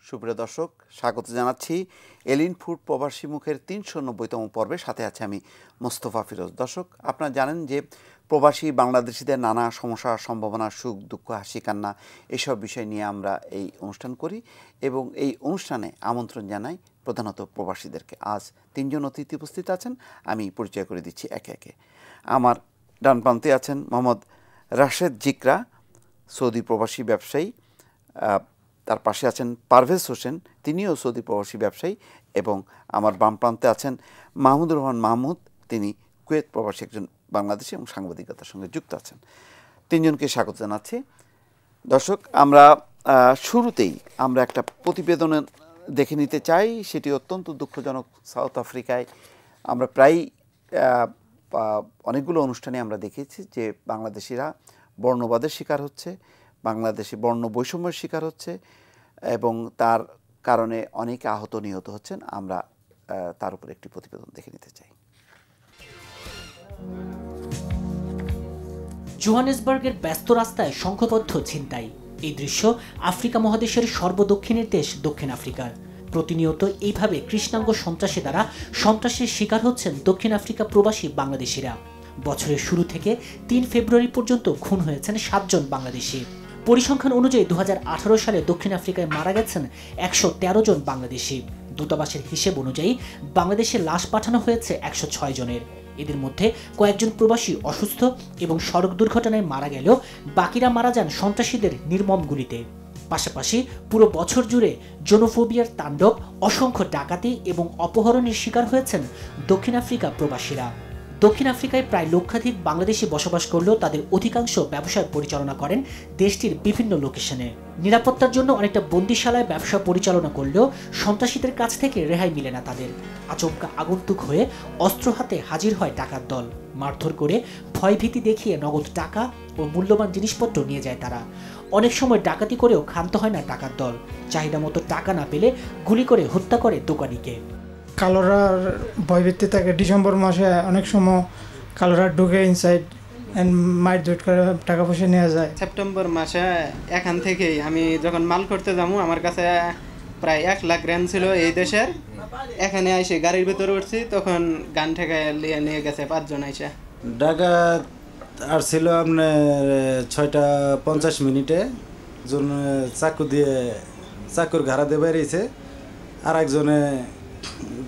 সুপ্রিয় দর্শক, স্বাগত জানাচ্ছি এলিন ফুড প্রবাসী মুখের ৩৯০তম পর্বে। সাথে আছে আমি মোস্তফা ফিরোজ। দর্শক, আপনারা জানেন যে প্রবাসী বাংলাদেশিদের নানা সমস্যা, সম্ভাবনা, সুখ, দুঃখ, হাসি, কান্না এসব বিষয় নিয়ে আমরা এই অনুষ্ঠান করি এবং এই অনুষ্ঠানে আমন্ত্রণ জানাই প্রধানত প্রবাসীদেরকে। আজ ৩ জন অতিথি উপস্থিত আছেন, আমি পরিচয় করে দিচ্ছি একে একে। আমার ডান প্রান্তে আছেন মোহাম্মদ রাশেদ জিকরা, সৌদি প্রবাসী ব্যবসায়ী। তার পাশে আছেন পারভেজ হোসেন, তিনিও সৌদি প্রবাসী ব্যবসায়ী। এবং আমার বাম প্রান্তে আছেন মাহমুদুর রহমান মাহমুদ, তিনি কুয়েত প্রবাসী একজন বাংলাদেশি এবং সাংবাদিকতার সঙ্গে যুক্ত আছেন। তিনজনকে স্বাগত জানাচ্ছি। দর্শক, আমরা শুরুতেই আমরা একটা প্রতিবেদন দেখে নিতে চাই। সেটি অত্যন্ত দুঃখজনক। সাউথ আফ্রিকায় আমরা প্রায় অনেকগুলো অনুষ্ঠানে আমরা দেখেছি যে বাংলাদেশিরা বর্ণবাদের শিকার হচ্ছে, বাংলাদেশি বর্ণ বৈষম্যের শিকার হচ্ছে এবং তার কারণে অনেকে আহত নিহত হচ্ছেন। আমরা তার উপর একটি প্রতিবেদন দেখে নিতে চাই। জোহানেসবার্গের ব্যস্ত রাস্তায় সংঘবদ্ধ ছিনতাই। এই দৃশ্য আফ্রিকা মহাদেশের সর্বদক্ষিণের দেশ দক্ষিণ আফ্রিকার। প্রতিনিয়ত এইভাবে কৃষ্ণাঙ্গ সন্ত্রাসী দ্বারা সন্ত্রাসের শিকার হচ্ছেন দক্ষিণ আফ্রিকা প্রবাসী বাংলাদেশিরা। বছরের শুরু থেকে ৩ ফেব্রুয়ারি পর্যন্ত খুন হয়েছেন ৭ জন বাংলাদেশি। পরিসংখ্যান অনুযায়ী ২০১৮ সালে দক্ষিণ আফ্রিকায় মারা গেছেন ১১৩ জন বাংলাদেশি। দূতাবাসের হিসেব অনুযায়ী বাংলাদেশে লাশ পাঠানো হয়েছে ১০৬ জনের। এদের মধ্যে কয়েকজন প্রবাসী অসুস্থ এবং সড়ক দুর্ঘটনায় মারা গেলেও বাকিরা মারা যান সন্ত্রাসীদের নির্মম গুলিতে। পাশাপাশি পুরো বছর জুড়ে জোনোফোবিয়ার তাণ্ডব, অসংখ্য ডাকাতি এবং অপহরণের শিকার হয়েছেন দক্ষিণ আফ্রিকা প্রবাসীরা। দক্ষিণ আফ্রিকায় প্রায় লক্ষাধিক বাংলাদেশি বসবাস করলেও তাদের অধিকাংশ ব্যবসায় পরিচালনা করেন দেশটির বিভিন্ন লোকেশনে। নিরাপত্তার জন্য অনেকটা বন্দিশালায় ব্যবসা পরিচালনা করলেও সন্ত্রাসীদের কাছ থেকে রেহাই মিলে না তাদের। আচমকা আগন্তুক হয়ে অস্ত্র হাতে হাজির হয় ডাকাত দল। মারধর করে ভয়ভীতি দেখিয়ে নগদ টাকা ও মূল্যবান জিনিসপত্র নিয়ে যায় তারা। অনেক সময় ডাকাতি করেও ক্ষান্ত হয় না ডাকাত দল। চাহিদা মতো টাকা না পেলে গুলি করে হত্যা করে দোকানিকে। কালোরার ভয়ভীতি থাকে। ডিসেম্বর মাসে অনেক সময় কালোরা ঢুকে ইনসাইড মারধর করে টাকা পয়সা নিয়ে যায়। সেপ্টেম্বর মাসে এখান থেকেই আমি যখন মাল করতে যাবো, আমার কাছে প্রায় 1 লাখ রেন্ট ছিল এই দেশের। এখানে এসে গাড়ির ভিতরে উঠছি, তখন গান ঠেকায় নিয়ে গেছে 5 জন এসে। ডাকাত আর ছিল আপনার 6:50 চাকু দিয়ে চাকুর ঘাড়া দিয়ে বেরিয়েছে। আর একজনে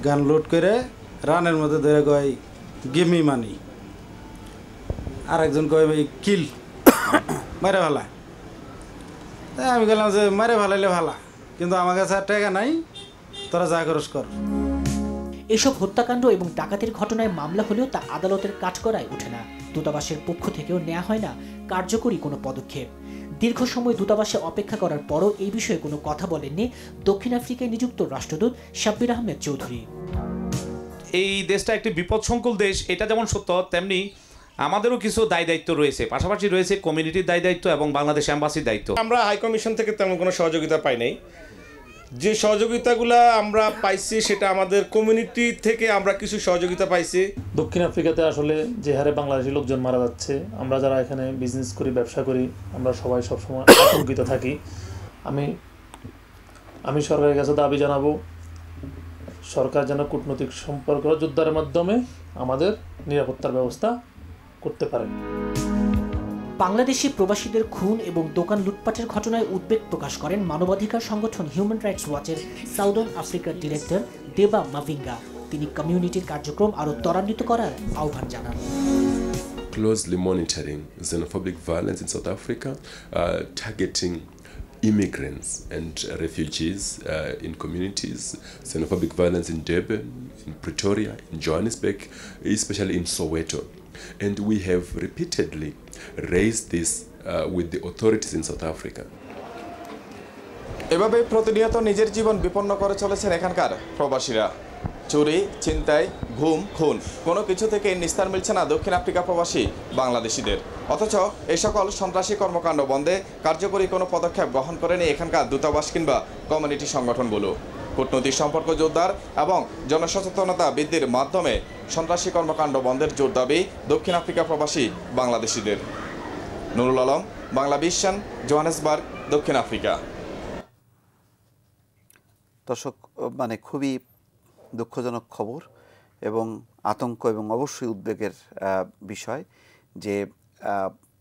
গান লোড করে রানের মধ্যে ধরে কয় গিমি মানি, আর একজন কয় ভাই কিল মারে ভালা। তাই আমি গেলাম যে মারে ভালাইলে ভালা, কিন্তু আমার কাছে আর টাকা নাই, তোরা যা করস কর। এসব হত্যাকাণ্ড এবং ডাকাতির ঘটনায় মামলা হলেও তা আদালতের কাঠগড়ায় ওঠে না। দূতাবাসের পক্ষ থেকেও নেওয়া হয় না কার্যকরী কোনো পদক্ষেপ। দীর্ঘ সময় দূতাবাসে অপেক্ষা করার পরও এই বিষয়ে কোনো কথা বলেননি দক্ষিণ আফ্রিকায় নিযুক্ত রাষ্ট্রদূত শাব্বির আহমেদ চৌধুরী। এই দেশটা একটি বিপদসংকুল দেশ, এটা যেমন সত্য, তেমনি আমাদেরও কিছু দায় দায়িত্ব রয়েছে। পাশাপাশি রয়েছে কমিউনিটির দায় দায়িত্ব এবং বাংলাদেশ এম্বাসির দায়িত্ব। আমরা হাই কমিশন থেকে তেমন কোনো সহযোগিতা পাই নাই। যে সহযোগিতাগুলো আমরা পাইছি সেটা আমাদের কমিউনিটি থেকে আমরা কিছু সহযোগিতা পাইছি। দক্ষিণ আফ্রিকাতে আসলে যে হারে বাংলাদেশি লোকজন মারা যাচ্ছে, আমরা যারা এখানে বিজনেস করি, ব্যবসা করি, আমরা সবাই সবসময় আতঙ্কিত থাকি। আমি সরকারের কাছে দাবি জানাবো, সরকার যেন কূটনৈতিক সম্পর্ক জোরদারের মাধ্যমে আমাদের নিরাপত্তার ব্যবস্থা করতে পারে। বাংলাদেশি প্রবাসীদের খুন এবং দোকান লুটপাটের ঘটনায় উদ্বেগ প্রকাশ করেন মানবাধিকার সংগঠন হিউম্যান রাইটস ওয়াচের সাউদার্ন আফ্রিকার ডিরেক্টর দেবা মাভিঙ্গা। তিনি কমিউনিটির কার্যক্রম আরও ত্বরান্বিত করার আহ্বান জানান। Closely monitoring xenophobic violence in South Africa, targeting immigrants and refugees in communities, xenophobic violence in Durban, in Pretoria, in Johannesburg, especially in Soweto. And we have repeatedly raised this with the authorities in South Africa. এভাবে প্রতিনিয়ত নিজের জীবন বিপন্ন করে চলেছেন এখানকার প্রবাসীরা। চুরি, ছিনতাই, ঘুম, খুন, কোনো কিছু থেকে নিস্তার মিলছে না দক্ষিণ আফ্রিকা প্রবাসী বাংলাদেশিদের। অথচ এই সকল সন্ত্রাসী কর্মকাণ্ড বন্ধে কার্যকরী কোনো পদক্ষেপ গ্রহণ করেনি এখানকার দূতাবাস কিংবা কমিউনিটি সংগঠনগুলো। কূটনৈতিক সম্পর্ক জোরদার এবং জনসচেতনতা বৃদ্ধির মাধ্যমে সন্ত্রাসী কর্মকাণ্ড বন্ধের জোর দাবি দক্ষিণ আফ্রিকা প্রবাসী বাংলাদেশিদের। নুরুল আলম, বাংলা ভিশন, জোহানেসবার্গ, দক্ষিণ আফ্রিকা। দর্শক, মানে খুবই দুঃখজনক খবর এবং আতঙ্ক এবং অবশ্যই উদ্বেগের বিষয় যে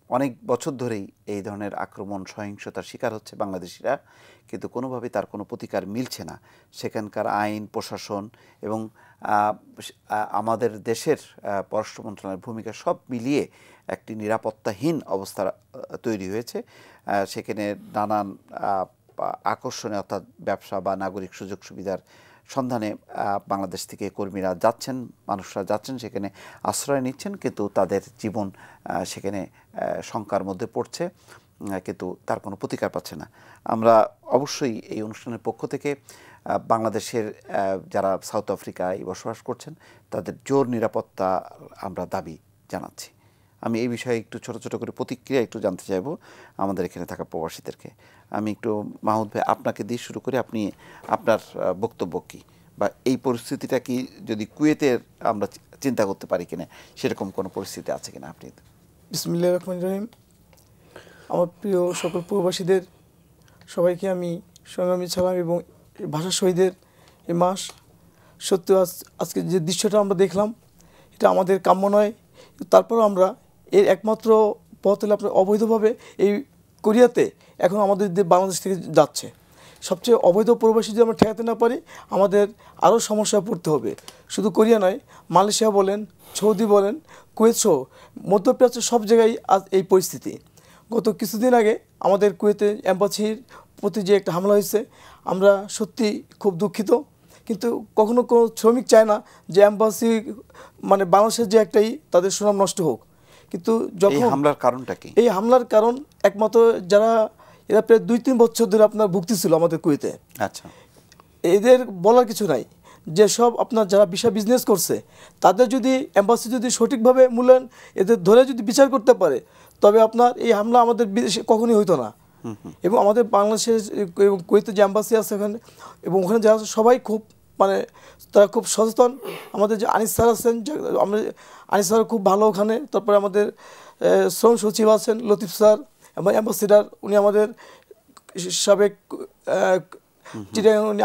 অনেক বছর ধরেই এই ধরনের আক্রমণ সহিংসতার শিকার হচ্ছে বাংলাদেশিরা, কিন্তু কোনোভাবেই তার কোনো প্রতিকার মিলছে না। সেখানকার আইন প্রশাসন এবং আমাদের দেশের পররাষ্ট্র মন্ত্রণালয়ের ভূমিকা সব মিলিয়ে একটি নিরাপত্তাহীন অবস্থা তৈরি হয়েছে। সেখানে নানান আকর্ষণীয় অর্থাৎ ব্যবসা বা নাগরিক সুযোগ সুবিধার সন্ধানে বাংলাদেশ থেকে কর্মীরা যাচ্ছেন, মানুষরা যাচ্ছেন, সেখানে আশ্রয় নিচ্ছেন, কিন্তু তাদের জীবন সেখানে শঙ্কার মধ্যে পড়ছে, কিন্তু তার কোনো প্রতিকার পাচ্ছে না। আমরা অবশ্যই এই অনুষ্ঠানের পক্ষ থেকে বাংলাদেশের যারা সাউথ আফ্রিকায় বসবাস করছেন তাদের জোর নিরাপত্তা আমরা দাবি জানাচ্ছি। আমি এই বিষয়ে একটু ছোট ছোট করে প্রতিক্রিয়া একটু জানতে চাইব আমাদের এখানে থাকা প্রবাসীদেরকে। আমি একটু মাহমুদ ভাই আপনাকে দিয়ে শুরু করি, আপনি আপনার বক্তব্য কী, বা এই পরিস্থিতিটা কি যদি কুয়েতের আমরা চিন্তা করতে পারি কিনা, সেরকম কোনো পরিস্থিতি আছে কিনা আপনি? বিসমিল্লাহির রহমানির রহিম। আমার প্রিয় সকল প্রবাসীদের সবাইকে আমি সংগ্রামী সালাম এবং ভাষা শহীদের এই মাস। সত্যি আজকে যে দৃশ্যটা আমরা দেখলাম এটা আমাদের কাম্য নয়। তারপর আমরা এর একমাত্র পথ হলে আপনার অবৈধভাবে এই কোরিয়াতে এখন আমাদের বাংলাদেশ থেকে যাচ্ছে। সবচেয়ে অবৈধ প্রবাসী যদি আমরা ঠেকাতে না পারি আমাদের আরও সমস্যায় পড়তে হবে। শুধু কোরিয়া নয়, মালয়েশিয়া বলেন, সৌদি বলেন, কুয়েত সহ মধ্যপ্রাচ্যের সব জায়গায় আজ এই পরিস্থিতি। গত কিছুদিন আগে আমাদের কুয়েতে এম্বাসির প্রতি যে একটা হামলা হয়েছে, আমরা সত্যি খুব দুঃখিত, কিন্তু কখনো কোনো শ্রমিক চায় না যে এম্বাসি মানে বাংলাদেশের যে একটাই তাদের সুনাম নষ্ট হোক। কিন্তু যখন হামলার কারণটা কি? এই হামলার কারণ একমাত্র যারা এরা প্রায় 2-3 বছর ধরে আপনার ভুক্তি ছিল আমাদের কুয়েতে। আচ্ছা, এদের বলার কিছু নাই। যেসব আপনার যারা ভিসা বিজনেস করছে তাদের যদি এম্বাসি যদি সঠিকভাবে মূল্যায়ন এদের ধরে যদি বিচার করতে পারে তবে আপনার এই হামলা আমাদের বিদেশে কখনোই হইতো না। এবং আমাদের বাংলাদেশের এবং কুয়েতে যে এম্বাসি আছে ওখানে এবং ওখানে যারা সবাই খুব মানে তারা খুব সচেতন। আমাদের যে আনিস স্যার আছেন, আমরা আনিস স্যার খুব ভালো ওখানে। তারপরে আমাদের শ্রম সচিব আছেন লতিফ স্যার এবং অ্যাম্বাসিডার, উনি আমাদের সাবেক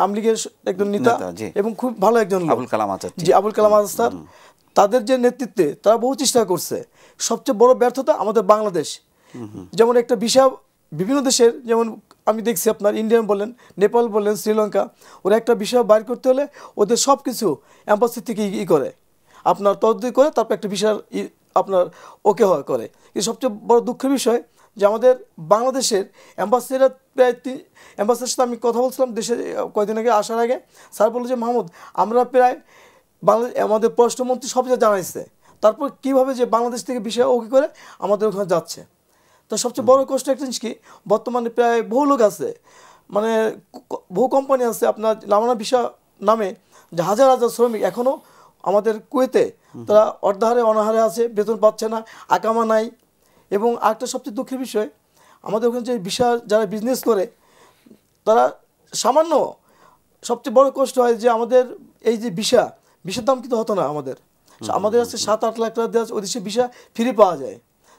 আমলিগের একজন নেতা এবং খুব ভালো একজন লোক, আবুল কালাম আজাদ স্যার। তাদের যে নেতৃত্বে তারা বহু চেষ্টা করছে। সবচেয়ে বড় ব্যর্থতা আমাদের বাংলাদেশ। যেমন একটা ভিসা বিভিন্ন দেশের, যেমন আমি দেখছি আপনার ইন্ডিয়ান বলেন, নেপাল বলেন, শ্রীলঙ্কা, ওরা একটা ভিসা বাইর করতে হলে ওদের সব কিছু অ্যাম্বাসি থেকে করে আপনার তদবির করে তারপর একটা ভিসার আপনার ওকে করে। কিন্তু সবচেয়ে বড় দুঃখের বিষয় যে আমাদের বাংলাদেশের অ্যাম্বাসিরা প্রায় অ্যাম্বাসিডারের সাথে আমি কথা বলছিলাম দেশে কয়েকদিন আগে আসার আগে। স্যার বললো যে মাহমুদ আমরা প্রায় আমাদের পররাষ্ট্রমন্ত্রী সব জায়গায় জানাইছে, তারপর কীভাবে যে বাংলাদেশ থেকে ভিসা ওকে করে আমাদের ওখানে যাচ্ছে। তো সবচেয়ে বড় কষ্ট একটা জিনিস কি, বর্তমানে প্রায় বহু লোক আছে, মানে বহু কোম্পানি আছে আপনার লামানা ভিসা নামে, যে হাজার হাজার শ্রমিক এখনও আমাদের কুয়েতে তারা অর্ধাহারে অনাহারে আছে, বেতন পাচ্ছে না, আকামা নাই। এবং আরেকটা সবচেয়ে দুঃখের বিষয়, আমাদের ওখানে যে ভিসা যারা বিজনেস করে তারা সামান্য সবচেয়ে বড় কষ্ট হয় যে আমাদের এই যে ভিসার দাম কিন্তু হতো না আমাদের আছে 7-8 লাখ টাকা দেওয়া, ওই দেশে ভিসা ফ্রি পাওয়া যায়।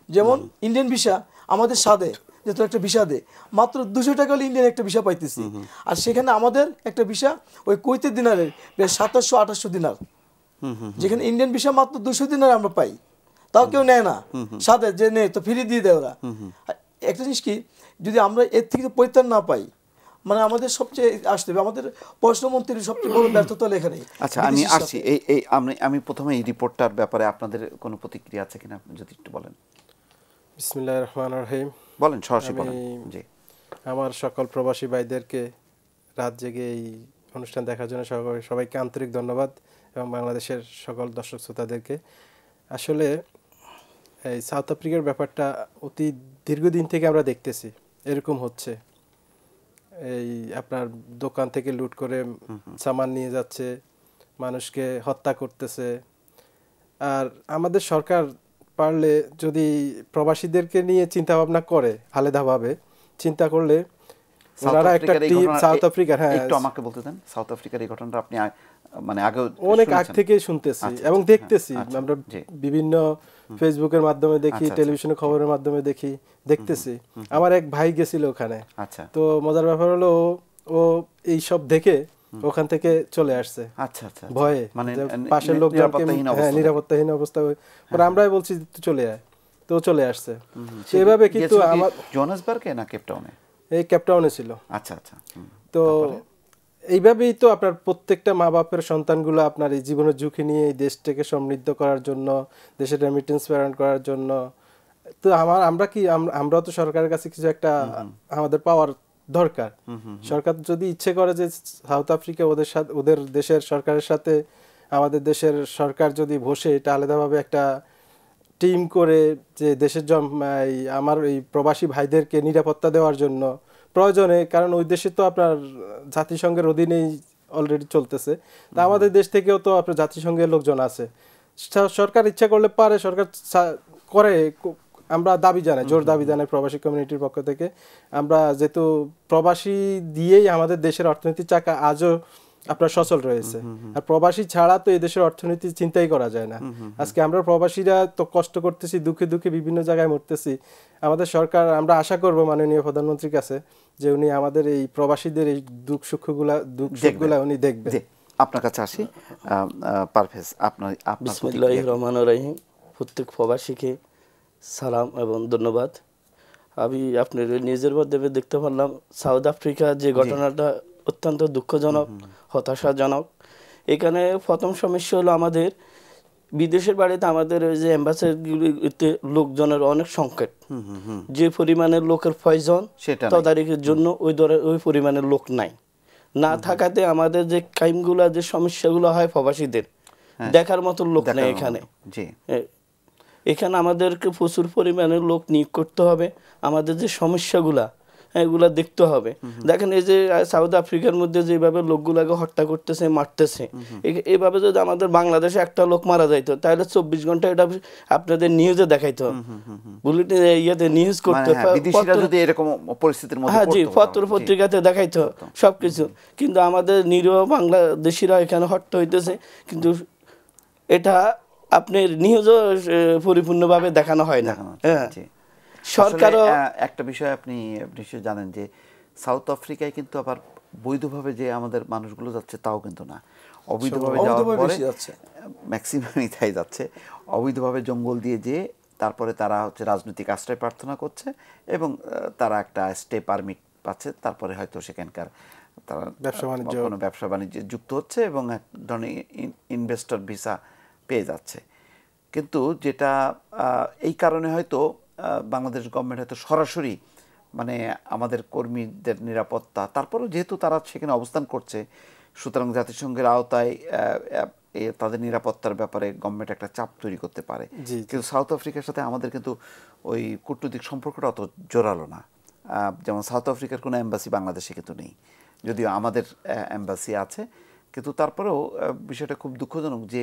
যেমন ইন্ডিয়ান ভিসা আমাদের সাদে যে তোর একটা ভিসা দে, মাত্র 200 টাকা হলে ইন্ডিয়ান একটা ভিসা পাইতেছি। আর সেখানে আমাদের একটা ভিসা ওই কুয়েতের দিনারের প্রায় 2700-2800 দিনার, যেখানে ইন্ডিয়ান ভিসা মাত্র 200 দিনার আমরা পাই, তাও কেউ নেয় না। সাথে যে নেই তো ফ্রি দিয়ে দেয় ওরা। একটা জিনিস কি, যদি আমরা এর থেকে পরিত্রাণ না পাই, মানে আমাদের সবচেয়ে আসতে হবে আমাদের পররাষ্ট্রমন্ত্রীর সবচেয়ে বড় ব্যর্থতা এখানেই। আচ্ছা, আমি আসছি আমি প্রথমে এই রিপোর্টটার ব্যাপারে আপনাদের কোনো প্রতিক্রিয়া আছে কিনা আপনি যদি একটু বলেন। বিসমিল্লাহির রহমানির রহিম। বলেন, সরাসরি বলেন। জি, আমার সকল প্রবাসী ভাইদেরকে রাত জেগে এই অনুষ্ঠান দেখার জন্য সবাইকে আন্তরিক ধন্যবাদ এবং বাংলাদেশের সকল দর্শক শ্রোতাদেরকে। আসলে এই সাউথ আফ্রিকার ব্যাপারটা অতি দীর্ঘদিন থেকে আমরা দেখতেছি এরকম হচ্ছে। এই আপনার দোকান থেকে লুট করে সামান নিয়ে যাচ্ছে, মানুষকে হত্যা করতেছে। আর আমাদের সরকার পারলে যদি প্রবাসীদেরকে নিয়ে চিন্তা ভাবনা করে, আলাদাভাবে চিন্তা করলে ওনারা একটা টিম সাউথ আফ্রিকার, হ্যাঁ একটু আমাকে বলতে দেন, সাউথ আফ্রিকার এই ঘটনাটা আপনি মানে আগে অনেক আগ থেকে শুনতেছি এবং দেখতেছি। আমরা বিভিন্ন ফেসবুকের মাধ্যমে দেখি, টেলিভিশনের খবরের মাধ্যমে দেখতেছি। আমার এক ভাই গেছিল ওখানে। তো মজার ব্যাপার হলো ও এই সব দেখে ওখান থেকে চলে আসছে। আচ্ছা আচ্ছা, ভয়ে মানে পাশের লোকজনকে নিরাপত্তাহীন অবস্থা, পরে আমরাই বলছি চলে আয়, তো চলে আসছে সেভাবে। কিন্তু আমার জোহানেসবার্গে না কেপটাউনে? এই কেপটাউনে ছিল। আচ্ছা আচ্ছা। তো এইভাবেই তো আপনার প্রত্যেকটা মা বাপের সন্তানগুলো আপনার এই জীবনের ঝুঁকি নিয়ে এই দেশটাকে সমৃদ্ধ করার জন্য, দেশের রেমিটেন্স প্রেরণ করার জন্য। তো আমরাও তো সরকারের কাছে কিছু একটা আমাদের পাওয়ার দরকার। সরকার যদি ইচ্ছে করে যে সাউথ আফ্রিকা ওদের দেশের সরকারের সাথে আমাদের দেশের সরকার যদি বসে এটা আলাদাভাবে একটা টিম করে যে দেশের আমার এই প্রবাসী ভাইদেরকে নিরাপত্তা দেওয়ার জন্য প্রয়োজনে, কারণ ওই দেশে তো আপনার জাতিসংঘের অধীনেই অলরেডি চলতেছে, তা আমাদের দেশ থেকেও তো আপনার জাতিসংঘের লোকজন আছে। সরকার ইচ্ছা করলে পারে, সরকার করে, আমরা দাবি জানাই, জোর দাবি জানাই প্রবাসী কমিউনিটির পক্ষ থেকে। আমরা যেহেতু প্রবাসী দিয়েই আমাদের দেশের অর্থনীতির চাকা আজও আপনার সচল রয়েছে, আর প্রবাসী ছাড়া তো এই দেশের অর্থনীতি চিন্তাই করা যায় না। আজকে আমরা প্রবাসীরা তো কষ্ট করতেছি, দুঃখে দুঃখে বিভিন্ন জায়গায় মরতেছি। আমাদের সরকার, আমরা আশা করব মাননীয় প্রধানমন্ত্রীর কাছে যে উনি আমাদের এই প্রবাসীদের এই দুঃখ সুখগুলা উনি দেখবেন। আপনার কাছে আসি পারভেজ, আপনার বিসমিল্লাহির রহমানির রহিম। প্রত্যেক প্রবাসীকে সালাম এবং ধন্যবাদ। আমি আপনার নিজের মাধ্যমে দেখতে পারলাম সাউথ আফ্রিকা যে ঘটনাটা অত্যন্ত দুঃখজনক, হতাশাজনক। এখানে প্রথম সমস্যা হলো আমাদের বিদেশের বাড়িতে আমাদের ওই যে এম্বাসিগুলিতে লোকজনের অনেক সংকট, যে পরিমাণের লোকের প্রয়োজন তদারকির জন্য ওই পরিমাণের লোক নাই। না থাকাতে আমাদের যে ক্রাইমগুলো, যে সমস্যাগুলো হয় প্রবাসীদের, দেখার মতো লোক নেই এখানে। এখানে আমাদেরকে প্রচুর পরিমাণে লোক নিয়োগ করতে হবে, আমাদের যে সমস্যাগুলা এগুলা দেখতে হবে। দেখেন এই যে সাউথ আফ্রিকার মধ্যে যেভাবে লোকগুলাকে হত্যা করতেছে, মারতেছে, এইভাবে যদি আমাদের বাংলাদেশে একটা লোক মারা যাইতো তাহলে 24 ঘন্টা এটা আপনাদের নিউজে দেখাইতো, বুলেটিন ইয়েতে নিউজ করতো, হ্যাঁ জি, পত্র পত্রিকাতে দেখাইতো সবকিছু। কিন্তু আমাদের নিরীহ বাংলাদেশিরা এখানে হত্যা হইতেছে, কিন্তু এটা আপনার নিউজও পরিপূর্ণভাবে দেখানো হয় না। হ্যাঁ, সরকারও একটা বিষয় আপনি নিশ্চয়ই জানেন যে সাউথ আফ্রিকায় কিন্তু আবার বৈধভাবে যে আমাদের মানুষগুলো যাচ্ছে তাও কিন্তু না, অবৈধভাবে যাওয়ার পরে ম্যাক্সিমামই তাই যাচ্ছে। অবৈধভাবে জঙ্গল দিয়ে যেয়ে তারপরে তারা হচ্ছে রাজনৈতিক আশ্রয় প্রার্থনা করছে এবং তারা একটা স্টে পারমিট পাচ্ছে, তারপরে হয়তো সেখানকার তারা কোনো ব্যবসা বাণিজ্যে যুক্ত হচ্ছে এবং এক ধরনের ইনভেস্টর ভিসা পেয়ে যাচ্ছে। কিন্তু যেটা এই কারণে হয়তো বাংলাদেশ গভর্নমেন্ট হয়তো সরাসরি মানে আমাদের কর্মীদের নিরাপত্তা, তারপরেও যেহেতু তারা সেখানে অবস্থান করছে, সুতরাং জাতিসংঘের আওতায় তাদের নিরাপত্তার ব্যাপারে গভর্নমেন্ট একটা চাপ তৈরি করতে পারে। কিন্তু সাউথ আফ্রিকার সাথে আমাদের কিন্তু ওই কূটনৈতিক সম্পর্কটা অত জোরালো না। যেমন সাউথ আফ্রিকার কোনো এম্বাসি বাংলাদেশে কিন্তু নেই, যদিও আমাদের এম্বাসি আছে, কিন্তু তারপরেও বিষয়টা খুব দুঃখজনক যে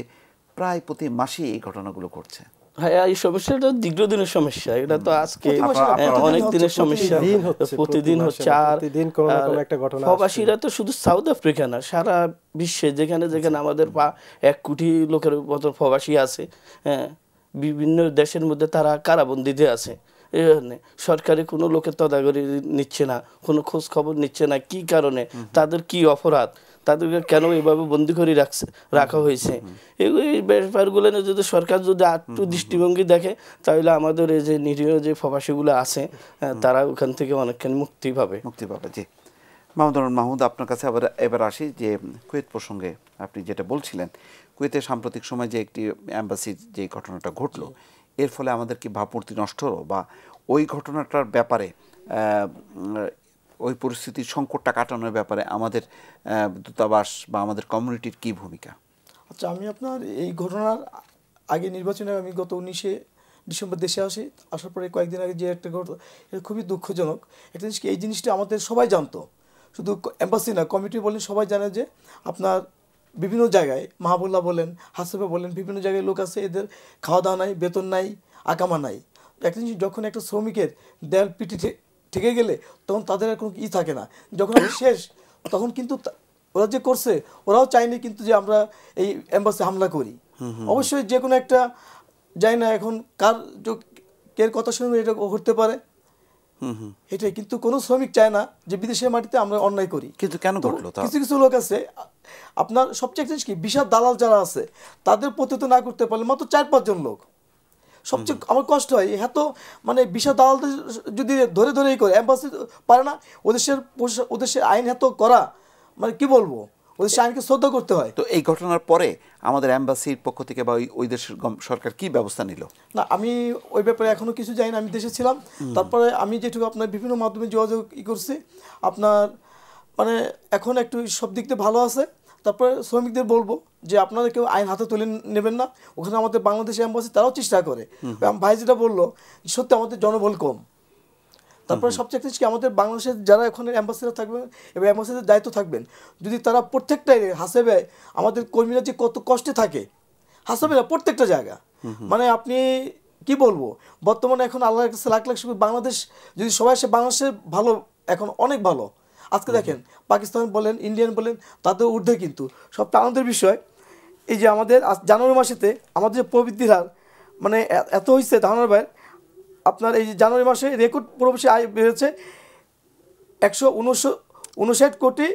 প্রায় প্রতি মাসে এই ঘটনাগুলো ঘটছে। হ্যাঁ, এই সমস্যাটা দীর্ঘদিনের সমস্যা, এটা তো আজকে অনেক দিনের সমস্যা, প্রতিদিন হচ্ছে। আর প্রবাসীরা তো শুধু সাউথ আফ্রিকা না, সারা বিশ্বে যেখানে যেখানে আমাদের 1 কোটি লোকের মতো প্রবাসী আছে, হ্যাঁ, বিভিন্ন দেশের মধ্যে তারা কারাবন্দিতে আছে। সরকারি কোনো লোকের তদারকি নিচ্ছে না, কোনো খোঁজ খবর নিচ্ছে না, কি কারণে, তাদের কি অপরাধ, তাদেরকে কেন এইভাবে বন্দি করে রাখা হয়েছে। এই ব্যাপারগুলো নিয়ে যদি সরকার যদি একটু দৃষ্টিভঙ্গি দেখে তাহলে আমাদের এই যে নিরীহ যে প্রবাসীগুলো আছে তারা ওখান থেকে অনেকখানি মুক্তি পাবে। জি, মাহমুদ, আপনার কাছে এবার আসি যে কুয়েত প্রসঙ্গে আপনি যেটা বলছিলেন, কুয়েতের সাম্প্রতিক সময় যে একটি অ্যাম্বাসির যে ঘটনাটা ঘটলো, এর ফলে আমাদের কি ভাবমূর্তি নষ্ট হলো, বা ওই ঘটনাটার ব্যাপারে ওই পরিস্থিতির সংকটটা কাটানোর ব্যাপারে আমাদের দূতাবাস বা আমাদের কমিউনিটির কি ভূমিকা? আচ্ছা, আমি আপনার এই ঘটনার আগে নির্বাচনে আমি গত 19শে ডিসেম্বর দেশে আসার পরে কয়েকদিন আগে যে একটা ঘটনা, এটা খুবই দুঃখজনক। একটা জিনিস, এই জিনিসটা আমাদের সবাই জানতো, শুধু এম্বাসি না, কমিটি বলেন, সবাই জানে যে আপনার বিভিন্ন জায়গায় মাহবুল্লাহ বলেন, হাসেফা বলেন, বিভিন্ন জায়গায় লোক আছে, এদের খাওয়া দাওয়া নাই, বেতন নাই, আকামা নাই। একটা জিনিস, যখন একটা শ্রমিকের দেয়াল পিটি ঠেকে গেলে তখন তাদের আর কোনো থাকে না, যখন আমি শেষ তখন কিন্তু ওরা যে করছে ওরাও চায়নি কিন্তু যে আমরা এই এম্বাসি হামলা করি। অবশ্যই যে কোনো একটা যায় না, এখন কার কথা শুনে এটা ঘটতে পারে, এটাই, কিন্তু কোনো শ্রমিক চায় না যে বিদেশের মাটিতে আমরা অন্যায় করি। কিন্তু কেন ঘটলো? কিছু কিছু লোক আছে, আপনার সবচেয়ে জিনিস কি, বিশাল দালাল যারা আছে তাদের প্রতিহত না করতে পারলে মাত্র 4-5 জন লোক। সবচেয়ে আমার কষ্ট হয়, হ্যাঁ তো মানে বিশাল দালালদের যদি ধরে ধরেই করে, এম্বাসি পারে না, ওদেশের আইন এত করা, মানে কি বলবো, ওদের আইনকে শ্রদ্ধা করতে হয়। তো এই ঘটনার পরে আমাদের এম্বাসির পক্ষ থেকে বা ওই দেশের সরকার কি ব্যবস্থা নিল? না, আমি ওই ব্যাপারে এখনো কিছু জানি না, আমি দেশে ছিলাম। তারপরে আমি যেটুকু আপনার বিভিন্ন মাধ্যমে যোগাযোগ করছি, আপনার মানে এখন একটু সব দিক দিয়ে ভালো আছে। তারপরে শ্রমিকদের বলবো যে আপনারা কেউ আইন হাতে তুলে নেবেন না। ওখানে আমাদের বাংলাদেশে এম্বাসি তারাও চেষ্টা করে। ভাই যেটা বললো, সত্যি আমাদের জনবল কম। তারপরে সবচেয়ে কি, আমাদের বাংলাদেশের যারা ওখানে অ্যাম্বাসিডার থাকবেন এবং অ্যাম্বাসিডার দায়িত্ব থাকবেন, যদি তারা প্রত্যেকটাই হাসেবে, আমাদের কর্মীরা যে কত কষ্টে থাকে হাসেবে না প্রত্যেকটা জায়গা, মানে আপনি কি বলবো, বর্তমানে এখন আল্লাহর কাছে লাখ লাখ শুকর, বাংলাদেশ যদি সবাই সে বাংলাদেশের ভালো, এখন অনেক ভালো। আজকে দেখেন পাকিস্তান বলেন, ইন্ডিয়ান বলেন, তাদের ঊর্ধ্বে। কিন্তু সবটা আনন্দের বিষয় এই যে আমাদের জানুয়ারি মাসেতে আমাদের যে প্রবৃদ্ধির হার মানে এত হয়েছে ধারণার বাইরে। আপনার এই যে জানুয়ারি মাসে রেকর্ড প্রবাসী আয় বেড়েছে 159 কোটি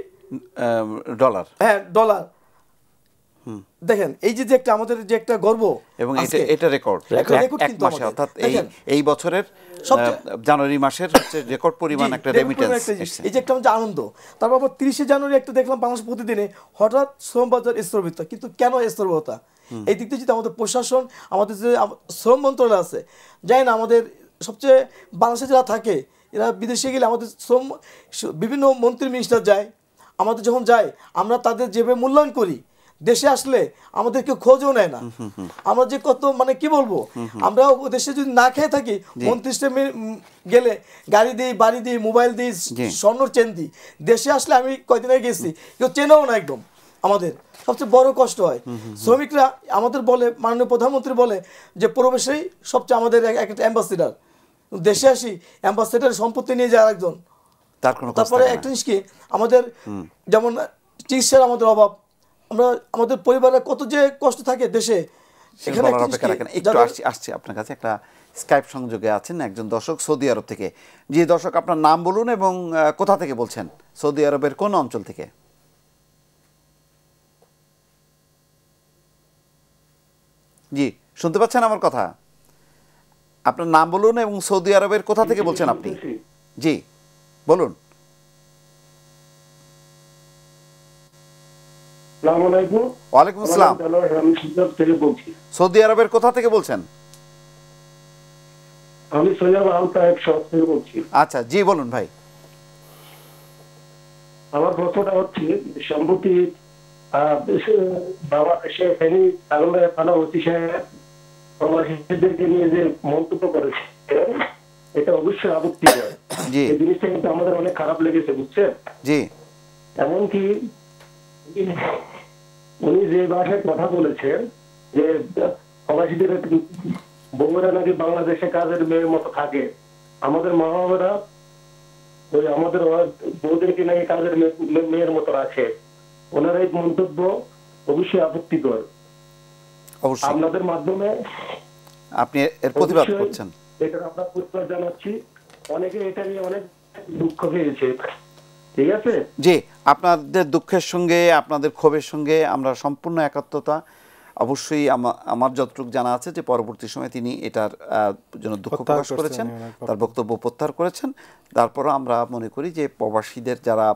ডলার। হ্যাঁ, ডলার। দেখেন এই যে একটা আমাদের যে একটা গর্ব, এবং এটা রেকর্ড এক মাসে, অর্থাৎ এই বছরের জানুয়ারি মাসের হচ্ছে রেকর্ড পরিমাণ একটা রেমিটেন্স। এই যে একটা আমাদের আনন্দ। তারপর আবার 30শে জানুয়ারি একটা দেখলাম বাংলাদেশ প্রতিদিনে হঠাৎ শ্রম বাজার স্থবিরতা। কিন্তু কেন স্থবিরতা? এই দিক থেকে যদি আমাদের প্রশাসন, আমাদের যে শ্রম মন্ত্রণালয় আছে, জানি না আমাদের সবচেয়ে বাংলাদেশে যারা থাকে এরা বিদেশে গেলে আমাদের শ্রম বিভিন্ন মন্ত্রী মিনিস্টার যায়, আমাদের যখন যায় আমরা তাদের যেভাবে মূল্যায়ন করি, দেশে আসলে আমাদেরকে খোঁজও নেয় না। আমরা যে কত মানে কি বলবো, আমরা দেশে যদি না খেয়ে থাকি, মন্ত্রী গেলে গাড়ি দিই, বাড়ি দিই, মোবাইল দিই, স্বর্ণর চেন দিই, দেশে আসলে আমি কয়দিন আগে গেছি, কেউ চেনেও না একদম। আমাদের সবচেয়ে বড় কষ্ট হয়। শ্রমিকরা আমাদের বলে, মাননীয় প্রধানমন্ত্রী বলে যে প্রবাসী সবচেয়ে আমাদের একটা অ্যাম্বাসিডার। দেশে আসি অ্যাম্বাসিডার সম্পত্তি নিয়ে যায় একজন। তারপরে একটা জিনিস কি, আমাদের যেমন চিকিৎসার আমাদের অভাব, আমরা আমাদের পরিবারে কত যে কষ্ট থাকে দেশে। এখানে একটু আসছি আপনার কাছে, একটা স্কাইপ সংযোগে আছেন একজন দর্শক সৌদি আরব থেকে। জি দর্শক, আপনার নাম বলুন এবং কোথা থেকে বলছেন, সৌদি আরবের কোন অঞ্চল থেকে? জি, শুনতে পাচ্ছেন আমার কথা? আপনার নাম বলুন এবং সৌদি আরবের কোথা থেকে বলছেন আপনি? জি বলুন। ওয়ালাইকুম আসসালাম। সৌদি আরবের কোথা থেকে বলছেন? আমি সৈয়দ আল তায়েব শহর থেকে বলছি। আচ্ছা, জি বলুন ভাই। আমার প্রশ্নটা হচ্ছে, সম্প্রতি বাংলাদেশে ফেনী আলমবাগ থানা ওসি সাহেব প্রবাসীদেরকে নিয়ে যে মন্তব্য করেছে, এটা অবশ্যই আপত্তিকর। এই জিনিসটা কিন্তু আমাদের অনেক খারাপ লেগেছে, বুঝছেন? জি। এমনকি উনি যে ভাষায় কথা বলেছেন যে প্রবাসীদের বউরা নাকি বাংলাদেশে কাজের মেয়ের মতো থাকে, আমাদের মা বাবারা ওই আমাদের বউদেরকে নাকি কাজের মেয়ের মতো রাখে। ওনার এই মন্তব্য অবশ্যই আপত্তিকর। আপনাদের মাধ্যমে আপনি এর প্রতিবাদ করছেন, এটা আমরা প্রতিবাদ জানাচ্ছি। অনেকে এটা নিয়ে অনেক দুঃখ পেয়েছে। ঠিক আছে, জি, আপনাদের দুঃখের সঙ্গে আপনাদের ক্ষোভের সঙ্গে আমরা সম্পূর্ণ একাত্মতা। অবশ্যই আমার যতটুকু জানা আছে যে পরবর্তী সময়ে তিনি এটার জন্য দুঃখ প্রকাশ করেছেন, তার বক্তব্য প্রত্যাহার করেছেন। তারপরও আমরা মনে করি যে প্রবাসীদের যারা